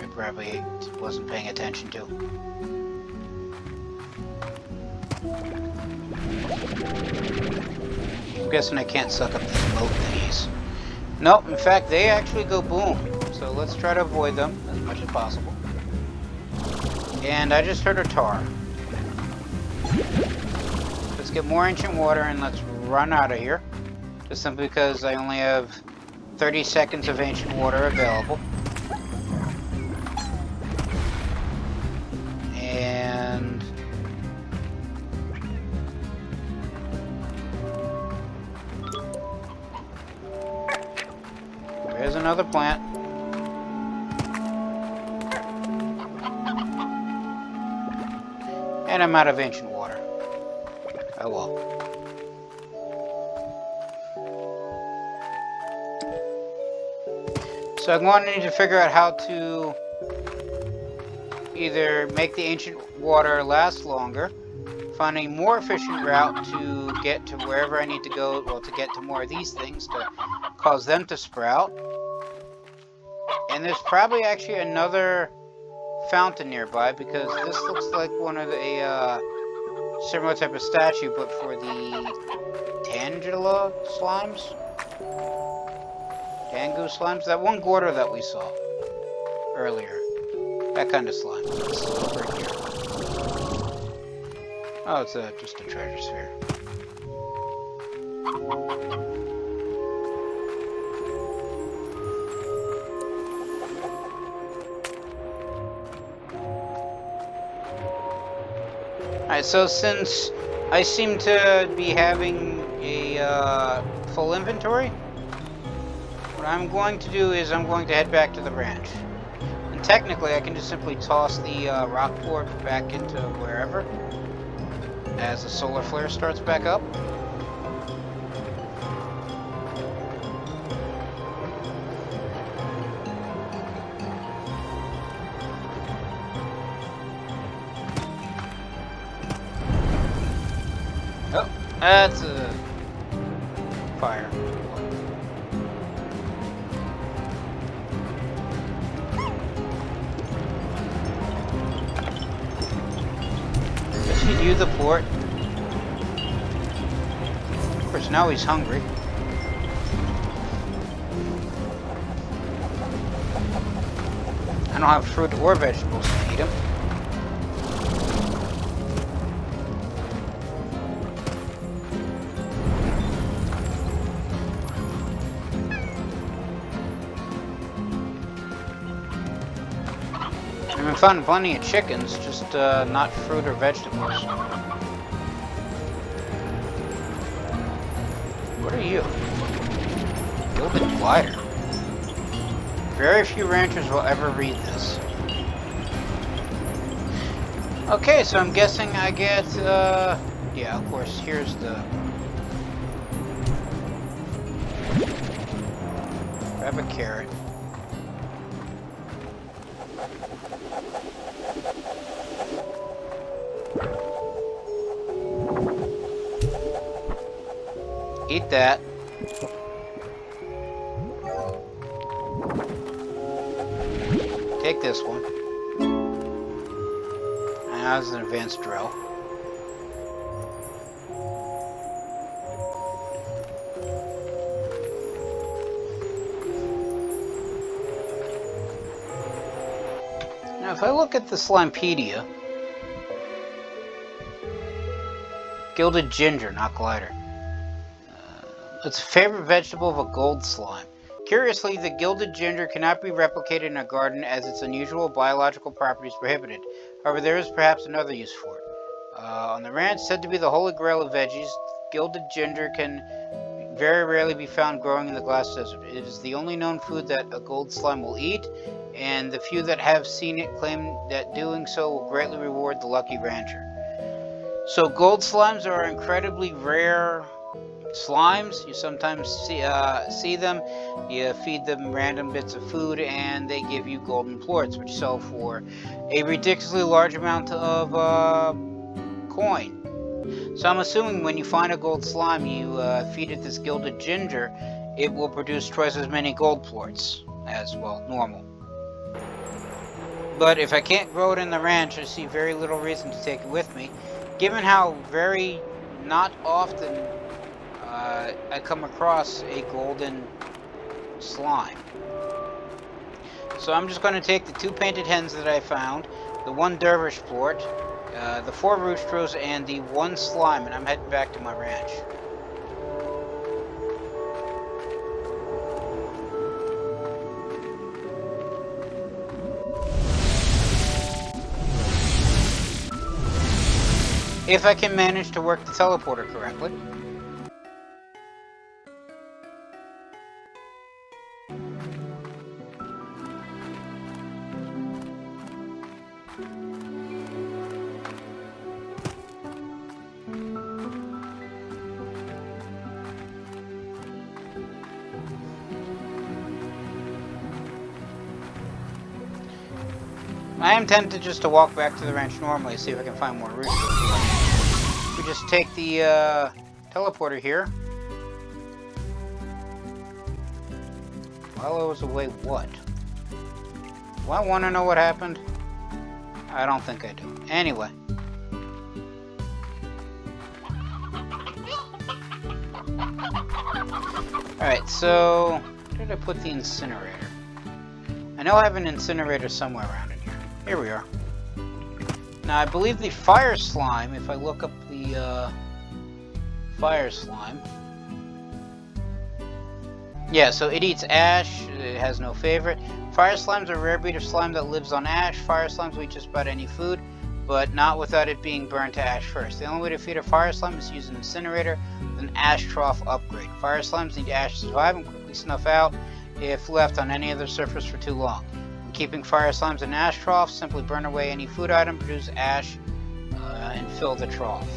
I probably wasn't paying attention to. I'm guessing I can't suck up these moat thingies. Nope, in fact, they actually go boom. So let's try to avoid them as much as possible. And I just heard a tar. Let's get more ancient water and let's run out of here. Just simply because I only have 30 seconds of ancient water available. And... there's another plant. And I'm out of ancient water. Oh well. So I'm going to need to figure out how to either make the ancient water last longer, find a more efficient route to get to wherever I need to go, well, to get to more of these things, to cause them to sprout. And there's probably actually another fountain nearby, because this looks like one of the similar type of statue, but for the Tangela slimes? Tangu slimes? That one Gorder that we saw earlier. That kind of slime. It's over here. Oh, it's just a treasure sphere. Alright, so since I seem to be having a full inventory, What I'm going to do is I'm going to head back to the ranch. And technically, I can just simply toss the rock port back into wherever as the solar flare starts back up. Oh, that's a fire. Just feed you the port. Of course, now he's hungry. I don't have fruit or vegetables to feed him. I found plenty of chickens, just not fruit or vegetables. What are you? Gilded glider. Very few ranchers will ever read this. Okay, so I'm guessing I get, yeah, of course, here's the... Grab a carrot. Eat that. Take this one. And that was an advanced drill. Now if I look at the Slimepedia, gilded ginger, not glider. It's a favorite vegetable of a gold slime. Curiously, the gilded ginger cannot be replicated in a garden as its unusual biological properties prohibited. However, there is perhaps another use for it. On the ranch, said to be the holy grail of veggies, gilded ginger can very rarely be found growing in the glass desert. It is the only known food that a gold slime will eat, and the few that have seen it claim that doing so will greatly reward the lucky rancher. So gold slimes are incredibly rare slimes. You sometimes see them, you feed them random bits of food, and they give you golden plorts, which sell for a ridiculously large amount of coin. So I'm assuming when you find a gold slime, you feed it this gilded ginger, it will produce twice as many gold plorts as, well, normal. But if I can't grow it in the ranch, I see very little reason to take it with me, given how very not often I come across a golden slime. So I'm just going to take the 2 painted hens that I found, the 1 dervish plort, the 4 roostros, and the 1 slime, and I'm heading back to my ranch. If I can manage to work the teleporter correctly. I am tempted just to walk back to the ranch normally, see if I can find more roosters. We just take the teleporter here. While I was away, what? Do I want to know what happened? I don't think I do. Anyway. Alright, so where did I put the incinerator? I know I have an incinerator somewhere around in here. Here we are. Now, I believe the fire slime, if I look up the fire slime. Yeah, so it eats ash, it has no favorite. Fire slimes are a rare breed of slime that lives on ash. Fire slimes will eat just about any food, but not without it being burned to ash first. The only way to feed a fire slime is to use an incinerator with an ash trough upgrade. Fire slimes need ash to survive and quickly snuff out. if left on any other surface for too long. When keeping fire slimes in ash troughs, simply burn away any food item, produce ash, and fill the trough.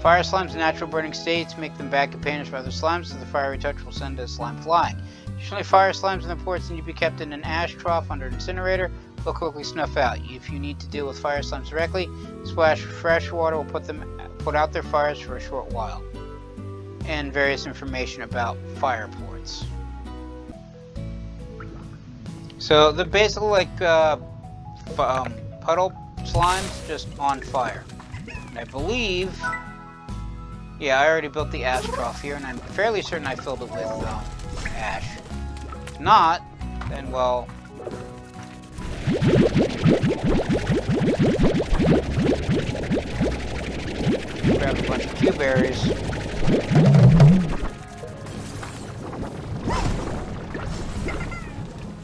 Fire slimes in natural burning states make them bad companions for other slimes, so the fiery touch will send a slime flying. Additionally, fire slimes in the ports need to be kept in an ash trough under an incinerator. They'll quickly snuff out. If you need to deal with fire slimes directly, splash fresh water will put out their fires for a short while. And various information about fire ports. So they're basically like puddle slimes, just on fire. And I believe, yeah, I already built the ash trough here, and I'm fairly certain I filled it with ash. If not, then well. Grab a bunch of Q berries.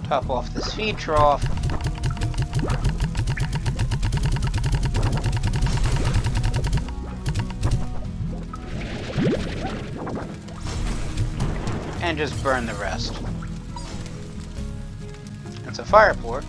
Top off this feed trough. And just burn the rest. It's a fire port.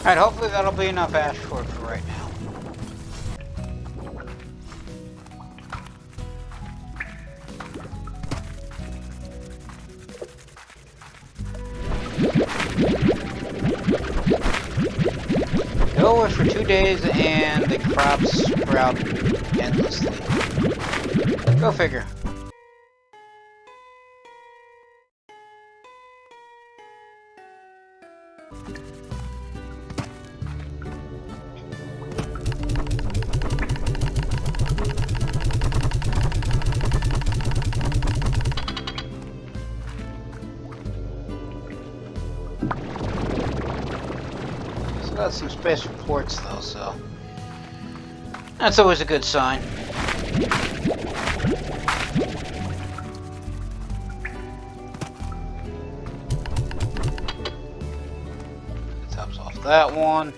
Alright, hopefully that'll be enough ash for it for right now. Go for 2 days and the crops sprout endlessly. Go figure. Got some space for ports though, so that's always a good sign. Tops off that one.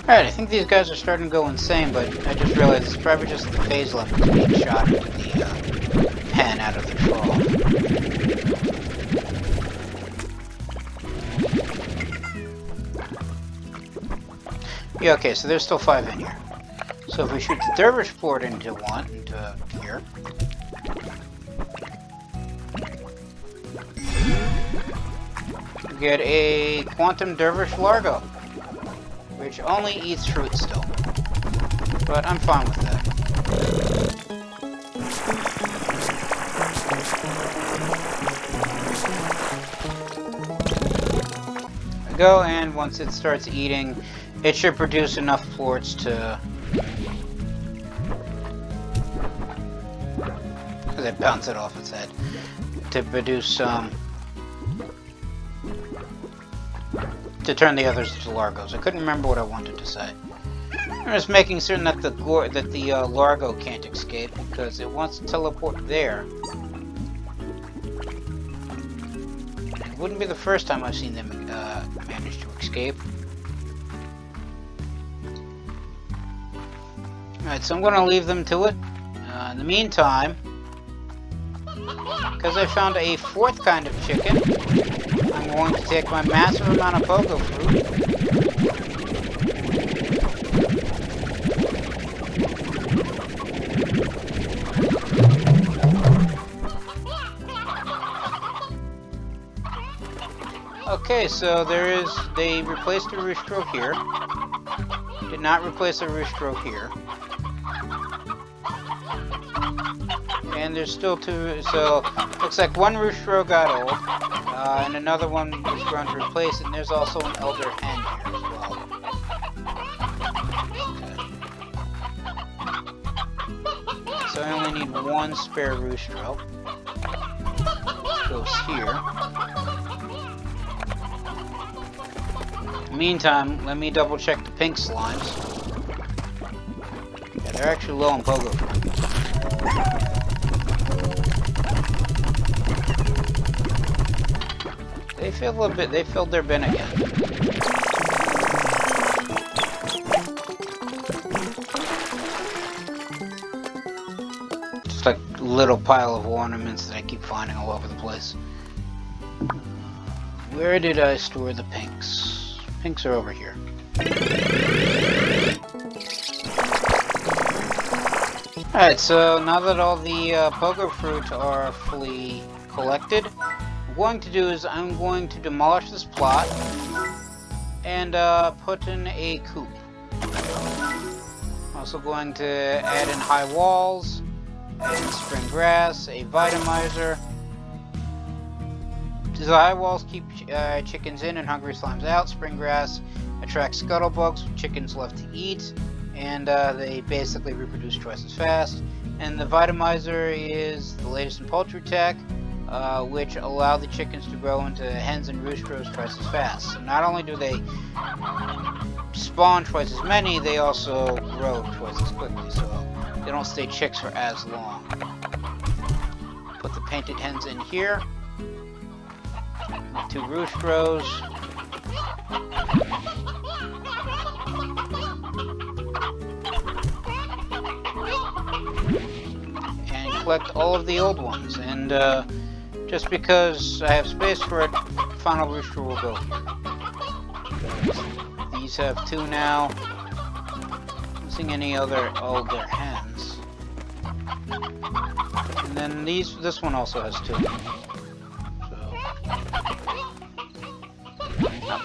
Alright, I think these guys are starting to go insane, but I just realized it's probably just the phase lemons being shot into the pen out of the trough. Yeah, okay, so there's still 5 in here. So if we shoot the dervish port into here. We get a quantum dervish largo, which only eats fruit still. But I'm fine with that. There we go, and once it starts eating, it should produce enough plorts to... because I bounce it off its head. To produce some... to turn the others into largos. I couldn't remember what I wanted to say. I'm just making certain that the largo can't escape because it wants to teleport there. It wouldn't be the first time I've seen them manage to escape. Alright, so I'm going to leave them to it. In the meantime, because I found a 4th kind of chicken, I'm going to take my massive amount of pogo fruit Okay, so they replaced a roostro here. Did not replace a roostro here. And there's still two. So looks like one roostro got old, and another one was grown to replace it. And there's also an elder hen here as well. Okay. So I only need one spare roostro. Goes here. Meantime, let me double check the pink slimes. Yeah, they're actually low on pogo. They filled a bit. They filled their bin again. Just like a little pile of ornaments that I keep finding all over the place. Where did I store the pinks? Pinks are over here. Alright, so now that all the pogo fruit are fully collected, what I'm going to do is I'm going to demolish this plot and put in a coop. Also going to add in high walls, add in spring grass, a vitamizer. The high walls keep chickens in and hungry slimes out. Spring grass attracts scuttlebugs with chickens left to eat, and they basically reproduce twice as fast. And the vitamizer is the latest in poultry tech, which allow the chickens to grow into hens and roosters twice as fast. So not only do they spawn twice as many, they also grow twice as quickly, so they don't stay chicks for as long. Put the painted hens in here. 2 roostros. And collect all of the old ones. And just because I have space for it, final rooster will go here. These have 2 now. Not seeing any other older hens. And then this one also has 2.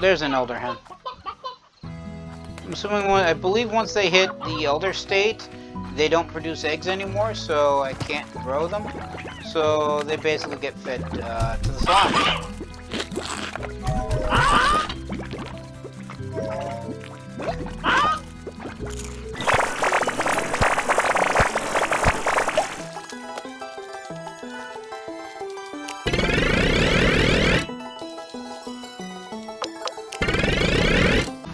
There's an elder hen. I'm assuming I believe once they hit the elder state, they don't produce eggs anymore, so I can't grow them. So they basically get fed to the slime.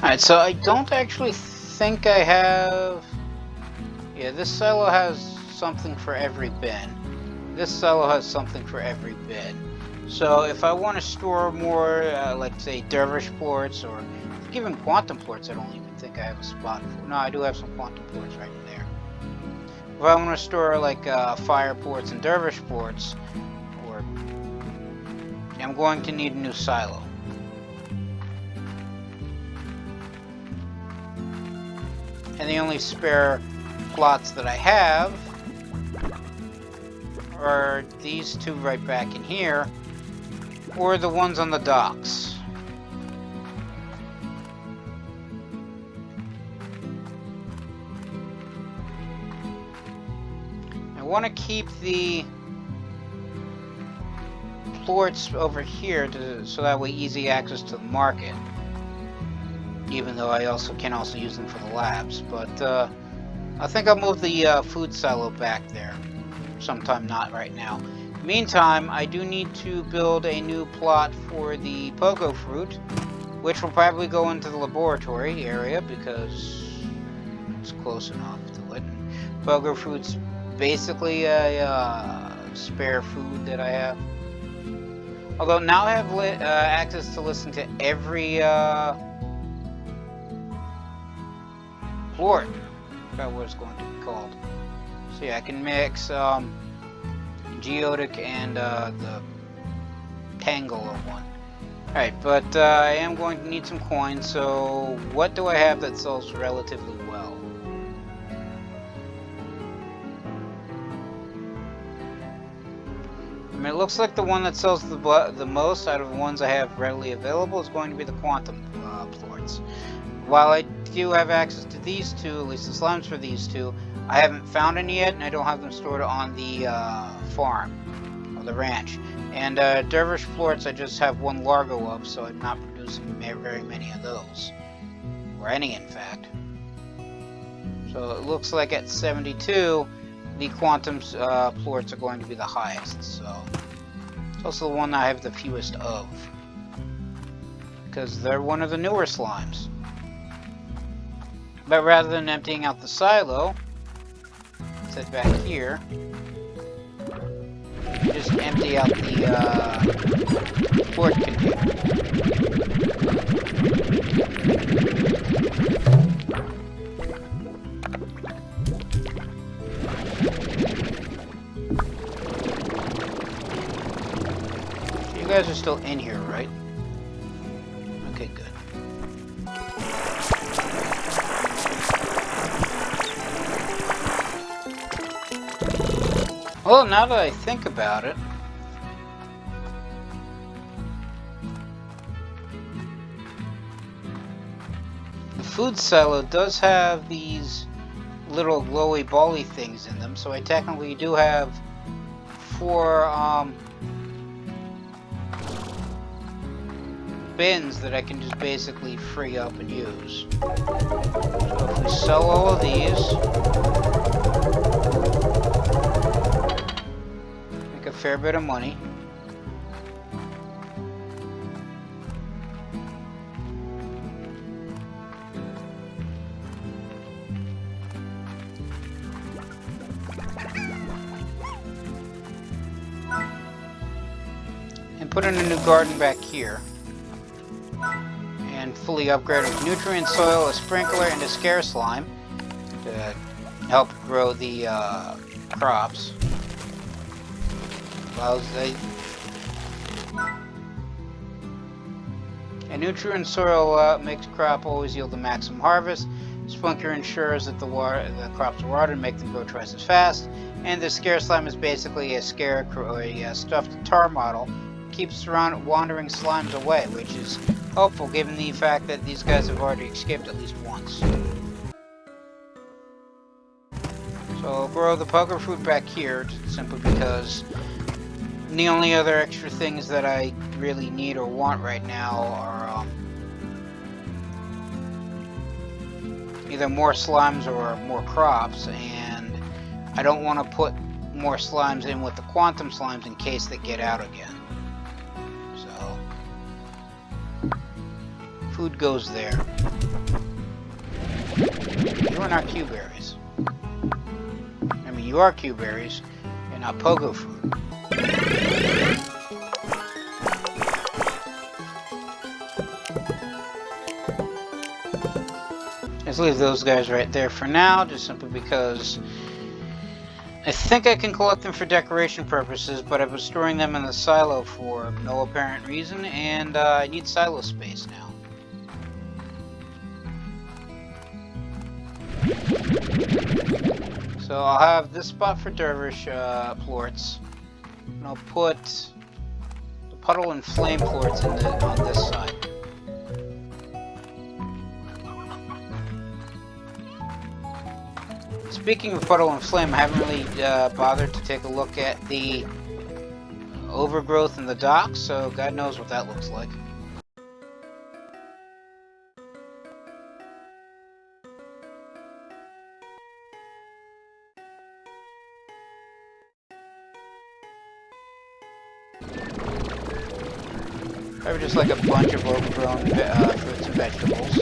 Alright, so I don't actually think I have... Yeah, this silo has something for every bin. This silo has something for every bin. So if I want to store more, like say dervish ports, or even quantum ports, I don't even think I have a spot for. No, I do have some quantum ports right in there. If I want to store like fire ports and dervish ports, or I'm going to need a new silo. And the only spare plots that I have are these 2 right back in here, or the ones on the docks. I want to keep the plorts over here so that way easy access to the market. Even though I can also use them for the labs, but I think I'll move the food silo back there sometime, not right now. Meantime, I do need to build a new plot for the pogo fruit, which will probably go into the laboratory area because it's close enough to it. Pogo fruit's basically a spare food that I have. Although now I have access to listen to every plort. I forgot what it's going to be called. So yeah, I can mix geotic and the tangle of one. Alright, but I am going to need some coins, so what do I have that sells relatively well? I mean, it looks like the one that sells the most out of the ones I have readily available is going to be the quantum plorts. while I do have access to these two, at least the slimes for these two, I haven't found any yet, and I don't have them stored on the farm, or the ranch. And Dervish Florts, I just have one Largo of, so I'm not producing very many of those. Or any, in fact. So it looks like at 72, the Quantum Plorts are going to be the highest, so... It's also the one I have the fewest of. Because they're one of the newer slimes. But rather than emptying out the silo, let's head back here. Just empty out the port container. You guys are still in here, right? Okay, good. Well, now that I think about it, the food silo does have these little glowy bally things in them, so I technically do have 4 bins that I can just basically free up and use. So if we sell all of these, make a fair bit of money. And put in a new garden back here. And fully upgrade with nutrient soil, a sprinkler, and a scare slime to help grow the crops. A nutrient soil makes crop always yield the maximum harvest. Sprinkler ensures that the crops are watered and make them grow twice as fast. And the scare slime is basically a scarecrow, a stuffed tar model. Keeps wandering slimes away, which is helpful given the fact that these guys have already escaped at least once. So I'll grow the poker fruit back here, simply because the only other extra things that I really need or want right now are either more slimes or more crops, and I don't want to put more slimes in with the quantum slimes in case they get out again. Food goes there. You are not Q-berries. I mean, you are Q-berries. You're not pogo fruit. Let's leave those guys right there for now, just simply because I think I can collect them for decoration purposes, but I've been storing them in the silo for no apparent reason, and I need silo space now. So I'll have this spot for Dervish plorts, and I'll put the Puddle and Flame plorts on this side. Speaking of Puddle and Flame, I haven't really bothered to take a look at the overgrowth in the docks, so God knows what that looks like. Probably just like a bunch of overgrown fruits and vegetables.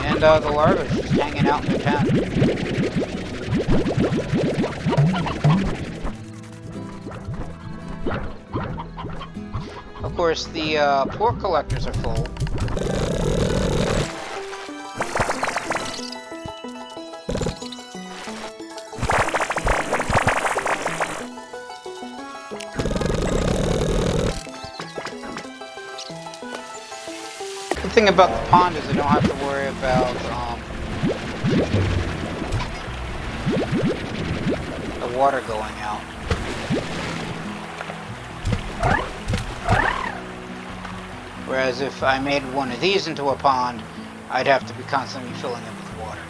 And the larvae just hanging out in their pen. Of course, the pork collectors are full. The thing about the pond is I don't have to worry about the water going out. Whereas if I made one of these into a pond, I'd have to be constantly filling it with water.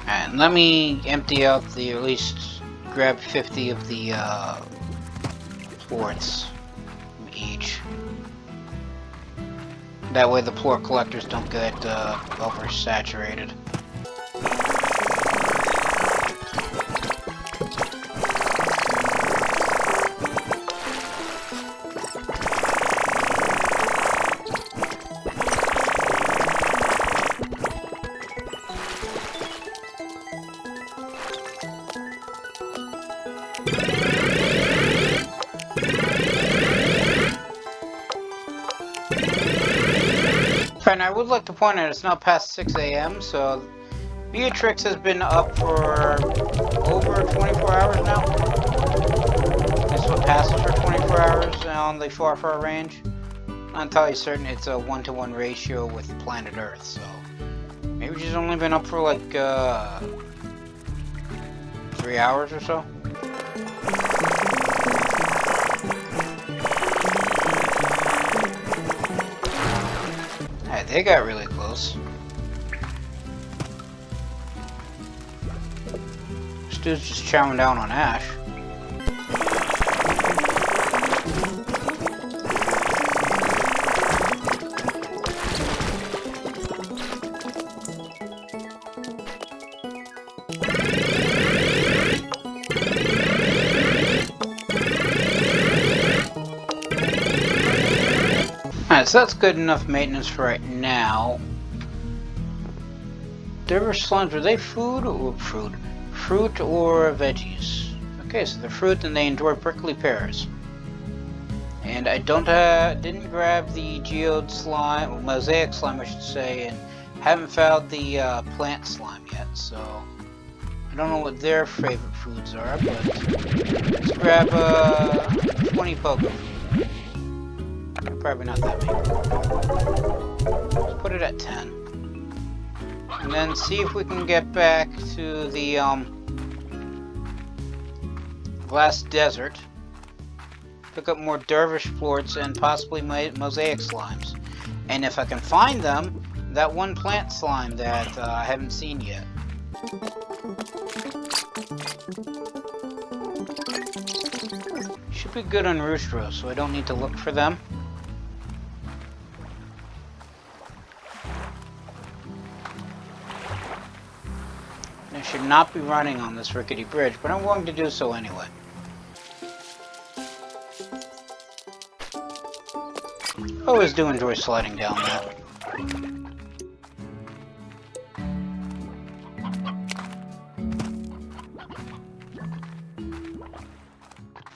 And let me empty out the, at least grab 50 of the plorts each. That way the plort collectors don't get oversaturated. And I would like to point out it's now past 6 a.m. so Beatrix has been up for over 24 hours now. This one passes for 24 hours on the far range. Not entirely certain it's a 1-to-1 ratio with planet Earth, so maybe she's only been up for like 3 hours or so. Hey, they got really close. This dude's just chowing down on Ash. Alright, so that's good enough maintenance for right now. Dervish slimes, are they food or fruit? Fruit or veggies? Okay, so they're fruit and they endure prickly pears. And I didn't grab the geode slime, or mosaic slime I should say, and haven't found the plant slime yet, so I don't know what their favorite foods are, but let's grab 20 pogo. Probably not that many. Let's put it at 10. And then see if we can get back to the last desert. Pick up more dervish plorts and possibly mosaic slimes. And if I can find them, that one plant slime that I haven't seen yet. Should be good on Roostro, so I don't need to look for them. I should not be running on this rickety bridge, but I'm going to do so anyway. I always do enjoy sliding down that.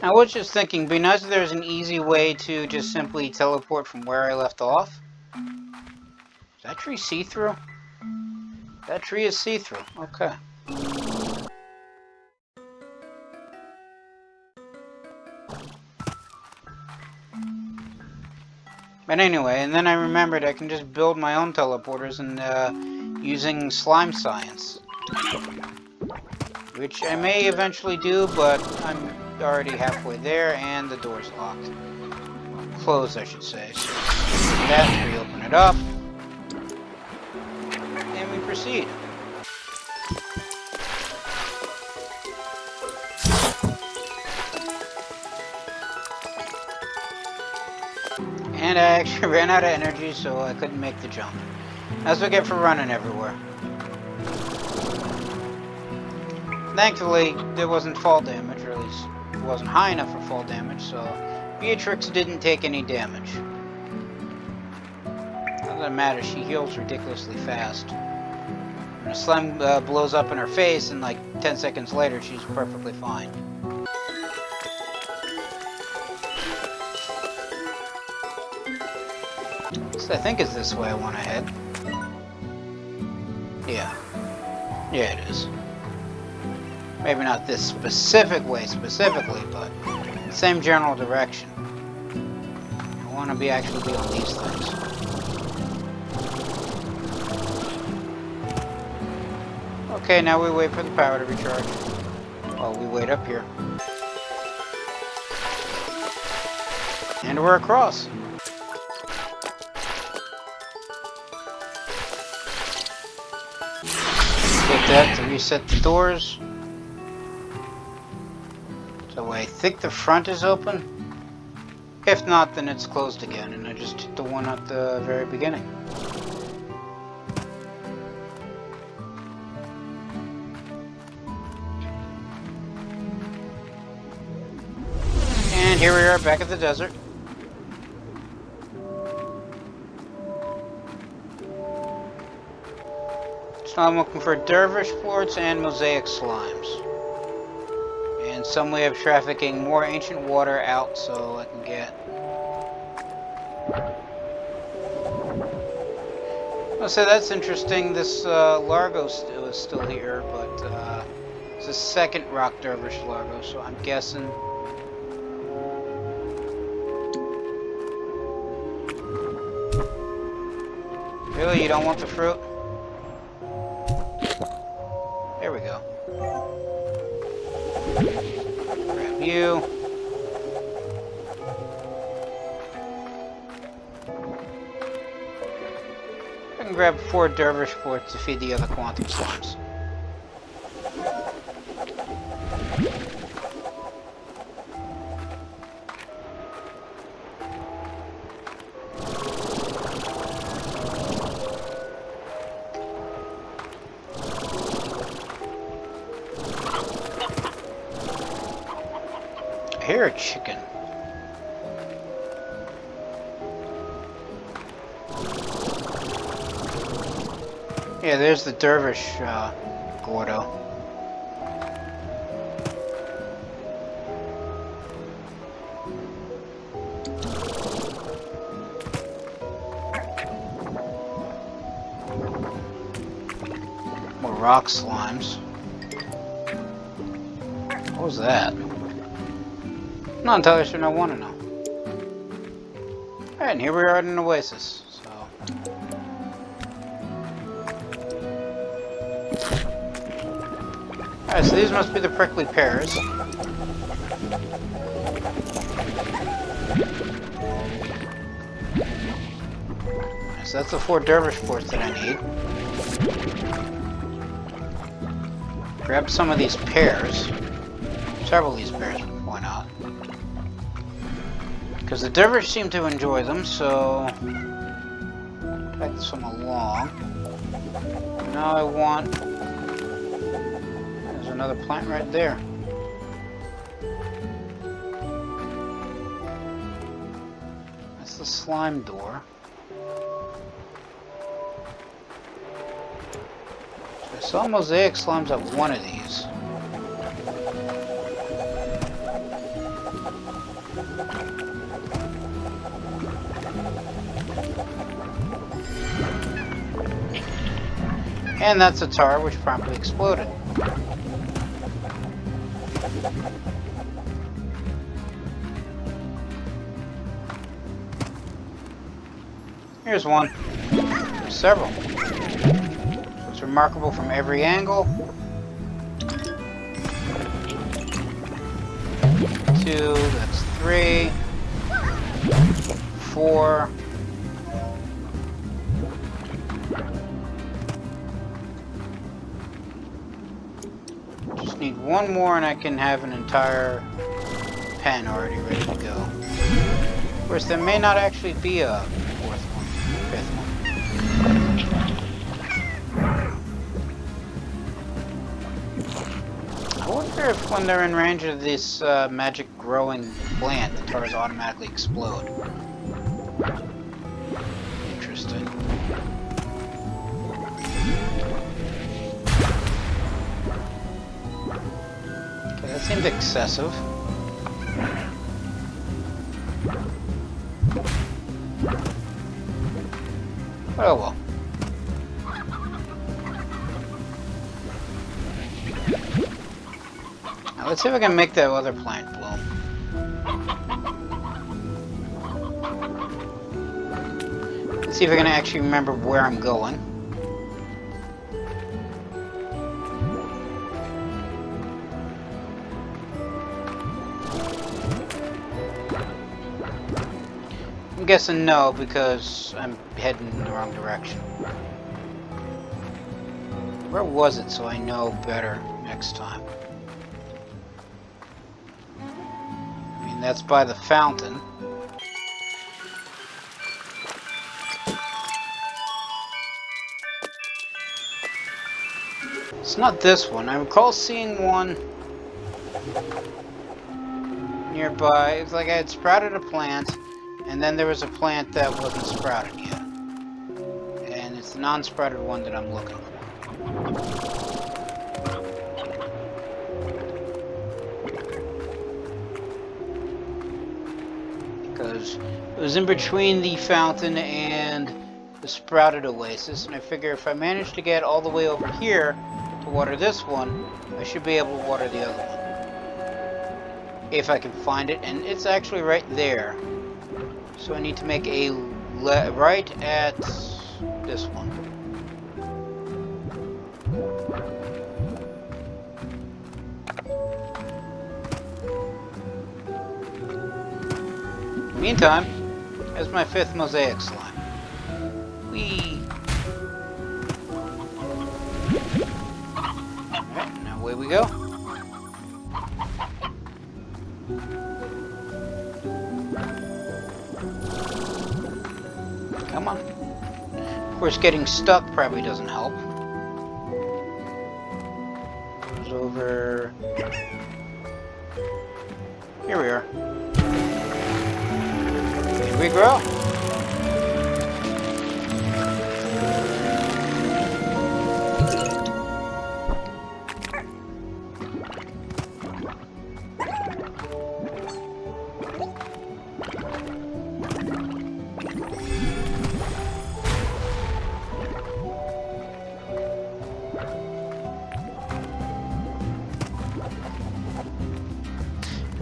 I was just thinking, be nice if there's an easy way to just simply teleport from where I left off. Is that tree see-through? That tree is see-through. Okay. But anyway, and then I remembered I can just build my own teleporters and using slime science. Which I may eventually do, but I'm already halfway there and the door's locked. Closed, I should say. So that, reopen it up. And we proceed. And I actually ran out of energy, so I couldn't make the jump. That's what I get for running everywhere. Thankfully, there wasn't fall damage, or at least it wasn't high enough for fall damage, so Beatrix didn't take any damage. Not that it matters, she heals ridiculously fast. When a slime blows up in her face, and like 10 seconds later, she's perfectly fine. I think it's this way I want to head. Yeah. Yeah, it is. Maybe not this specific way specifically, but same general direction. I want to actually be on these things. Okay, now we wait for the power to recharge. While we wait up here. And we're across. Take that to reset the doors. So I think the front is open. If not, then it's closed again, and I just took the one at the very beginning. And here we are back at the desert. So I'm looking for dervish forts and mosaic slimes. And some way of trafficking more ancient water out so I can get... Oh, so that's interesting. This Largo is still here, but it's a second rock dervish Largo, so I'm guessing... Really? You don't want the fruit? There we go. Grab you. I can grab 4 dervish forts to feed the other quantum slimes. I hear a chicken. Yeah, there's the dervish Gordo. More rock slimes. What was that? I'm not entirely sure I want to know. Alright, and here we are at an oasis, so... Alright, so these must be the prickly pears. So that's the 4 dervish forts that I need. Grab some of these pears. Several of these pears, why not? Because the dervish seem to enjoy them, so... take some along. Now I want... there's another plant right there. That's the slime door. So I saw mosaic slimes at one of these. And that's a tar which promptly exploded. Here's one. There's several. So it's remarkable from every angle. 2, that's 3, 4. Just need one more and I can have an entire pen already ready to go. Of course, there may not actually be a 4th one, 5th one. I wonder if when they're in range of this magic growing plant, the tars automatically explode. Interesting. Okay, that seemed excessive. Oh well. Now let's see if I can make that other plant bloom. Let's see if I can actually remember where I'm going. I'm guessing no, because I'm heading in the wrong direction. Where was it so I know better next time? I mean, that's by the fountain. It's not this one. I recall seeing one nearby. It's like I had sprouted a plant, and then there was a plant that wasn't sprouted yet. And it's the non-sprouted one that I'm looking for. Because it was in between the fountain and the sprouted oasis, and I figure if I manage to get all the way over here to water this one, I should be able to water the other one. If I can find it, and it's actually right there. So I need to make a right at this one. Meantime, there's my 5th Mosaic Slime. Whee! Alright, now away we go. Come on. Of course, getting stuck probably doesn't help. Goes over... Here we are. Here we grow.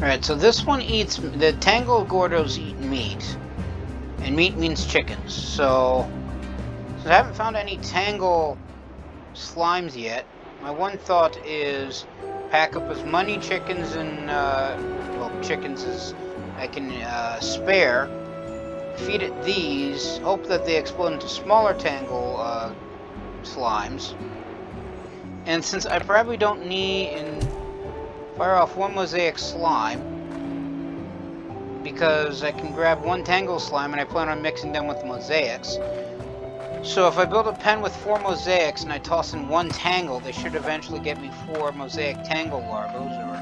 Alright, so this one eats... The Tangle Gordos eat meat. And meat means chickens. So I haven't found any Tangle Slimes yet. My one thought is pack up as many chickens and... well, chickens as I can spare. Feed it these. Hope that they explode into smaller Tangle Slimes. And since I probably don't need... fire off one Mosaic Slime, because I can grab one Tangle Slime and I plan on mixing them with Mosaics. So if I build a pen with 4 Mosaics and I toss in 1 Tangle, they should eventually get me 4 Mosaic Tangle Largos, or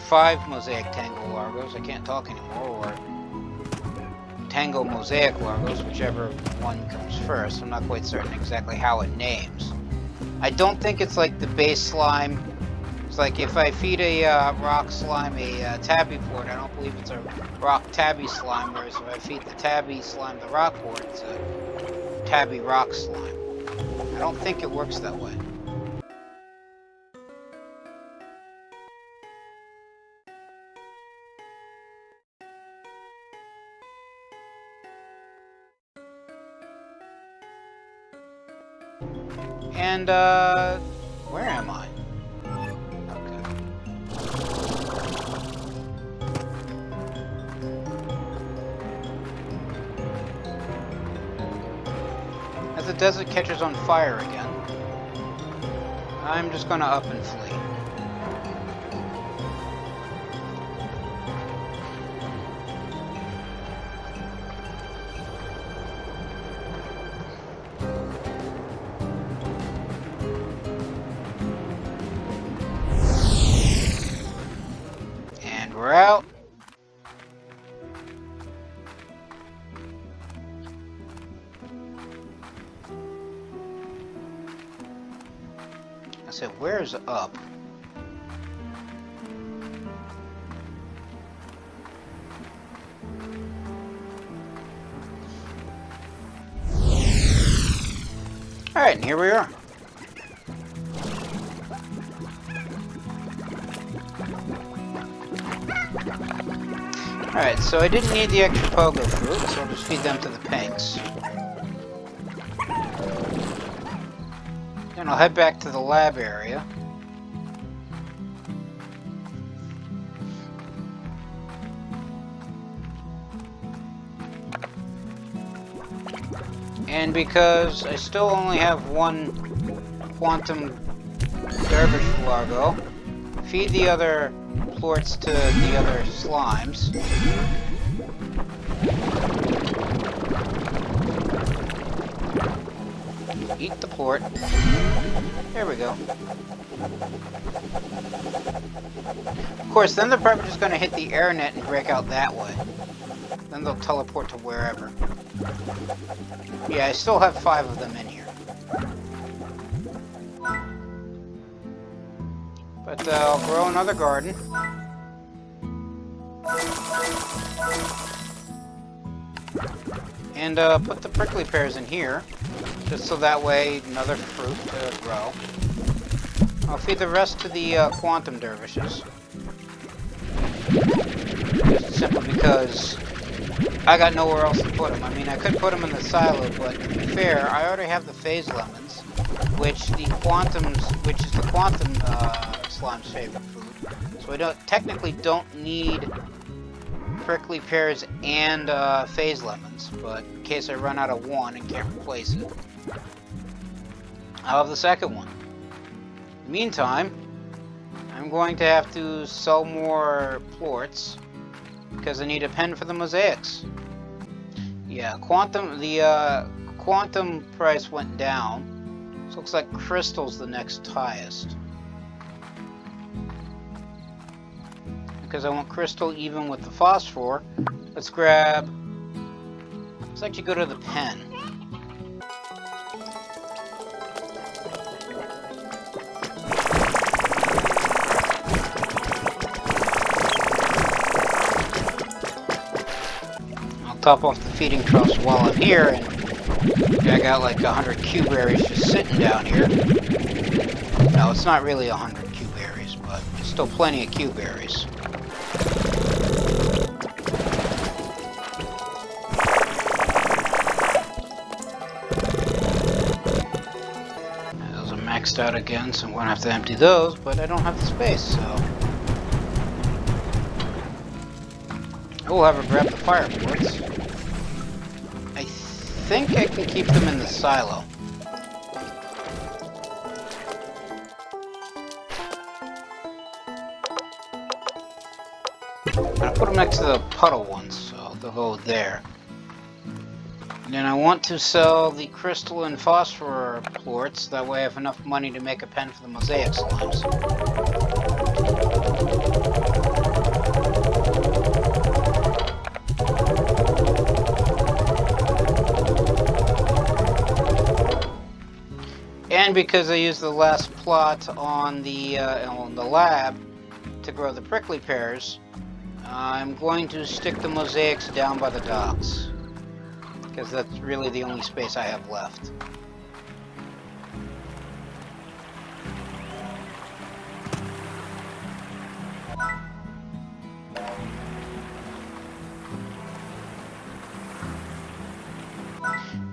5 Mosaic Tangle Largos, I can't talk anymore, or Tangle Mosaic Largos, whichever one comes first. I'm not quite certain exactly how it names. I don't think it's like the base slime. It's like if I feed a rock slime a tabby port, I don't believe it's a rock tabby slime, whereas if I feed the tabby slime the rock port, it's a tabby rock slime. I don't think it works that way. And, where am I? As the desert catches on fire again, I'm just gonna up and flee. And we're out. I said, where's up? Alright, and here we are. Alright, so I didn't need the extra pogo fruit, so I'll just feed them to the pinks. Then I'll head back to the lab area. And because I still only have one quantum dervish largo, feed the other plorts to the other slimes. Eat the plort. There we go. Of course, then they're probably just going to hit the air net and break out that way. Then they'll teleport to wherever. Yeah, I still have 5 of them in here. But I'll grow another garden. And put the prickly pears in here, just so that way another fruit to grow. I'll feed the rest to the quantum dervishes. Just simply because I got nowhere else to put them. I mean, I could put them in the silo, but to be fair, I already have the phase lemons, which is the quantum slime's favorite food. So I technically don't need prickly pears and phase lemons, but in case I run out of one and can't replace it, I'll have the second one. Meantime, I'm going to have to sell more plorts because I need a pen for the mosaics. Yeah, the quantum price went down. So it looks like crystal's the next highest. Because I want crystal even with the phosphor. Let's actually go to the pen. I'll top off the feeding troughs while I'm here, and I got like 100 Q berries just sitting down here. No, it's not really 100 Q berries, but it's still plenty of Q berries. Maxed out again, so I'm going to have to empty those, but I don't have the space, so I will have her grab the fire plorts. I think I can keep them in the silo. I'm going to put them next to the puddle ones, so they'll go there. And then I want to sell the crystal and phosphor plorts, that way I have enough money to make a pen for the mosaic slimes. And because I used the last plot on the lab to grow the prickly pears, I'm going to stick the mosaics down by the docks, because that's really the only space I have left.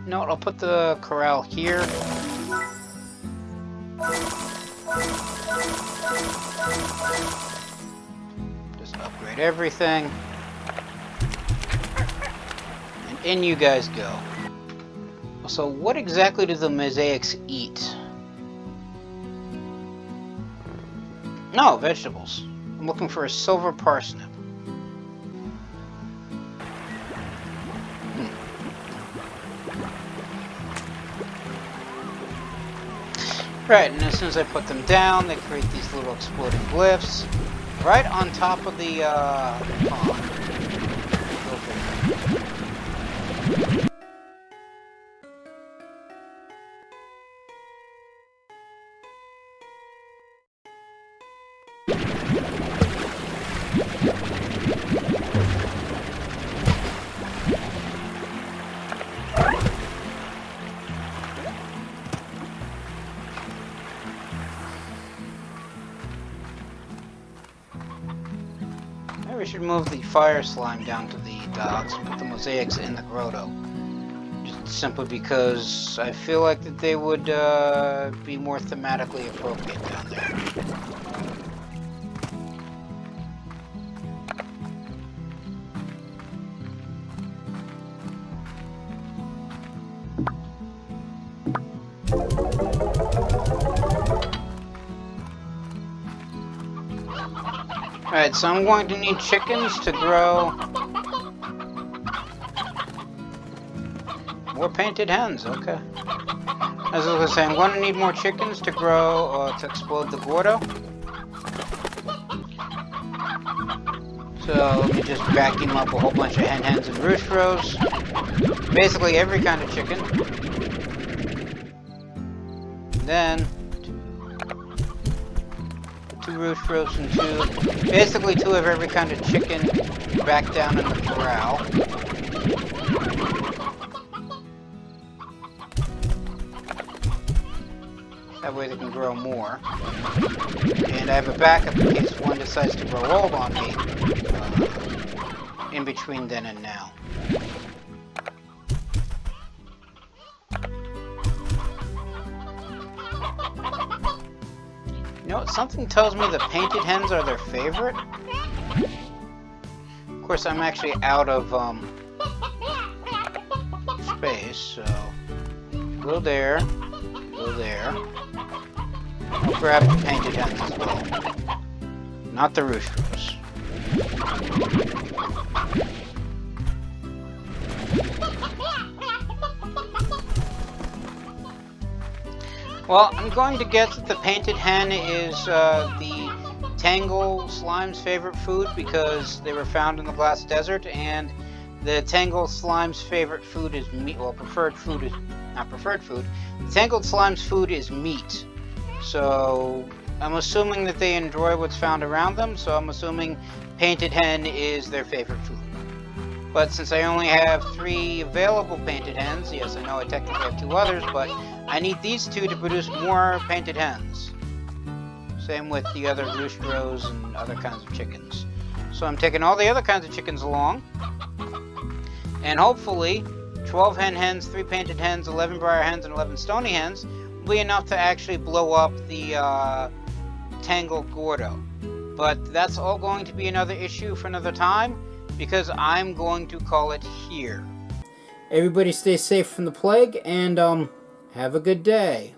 No, I'll put the corral here. Just upgrade everything. In you guys go. So what exactly do the mosaics eat? No, vegetables. I'm looking for a silver parsnip. Right, and as soon as I put them down, they create these little exploding glyphs right on top of the pond. Go figure. We should move the fire slime down to the docks and put the mosaics in the grotto. Just simply because I feel like that they would be more thematically appropriate down there. Alright, so I'm going to need chickens to grow more painted hens, okay. As I was saying, I'm going to need more chickens to grow, to explode the Gordo. So let me just vacuum up a whole bunch of hens and roostros. Basically every kind of chicken. Then two roostros and basically two of every kind of chicken back down in the corral. That way they can grow more. And I have a backup in case one decides to grow old on me in between then and now. You know what? Something tells me the painted hens are their favorite. Of course, I'm actually out of space, so go there, go there. I'll grab the painted hens as well. Not the roosters. Well, I'm going to guess that the painted hen is the Tangle Slime's favorite food because they were found in the Glass Desert, and the Tangle Slime's favorite food is meat. Well, preferred food is not preferred food. The Tangled Slime's food is meat. So I'm assuming that they enjoy what's found around them, so I'm assuming painted hen is their favorite food. But since I only have 3 available painted hens, yes, I know I technically have 2 others, but I need these 2 to produce more painted hens. Same with the other roostros and other kinds of chickens. So I'm taking all the other kinds of chickens along, and hopefully 12 hens, 3 painted hens, 11 briar hens, and 11 stony hens will be enough to actually blow up the Tangled Gordo. But that's all going to be another issue for another time, because I'm going to call it here. Everybody stay safe from the plague, and have a good day.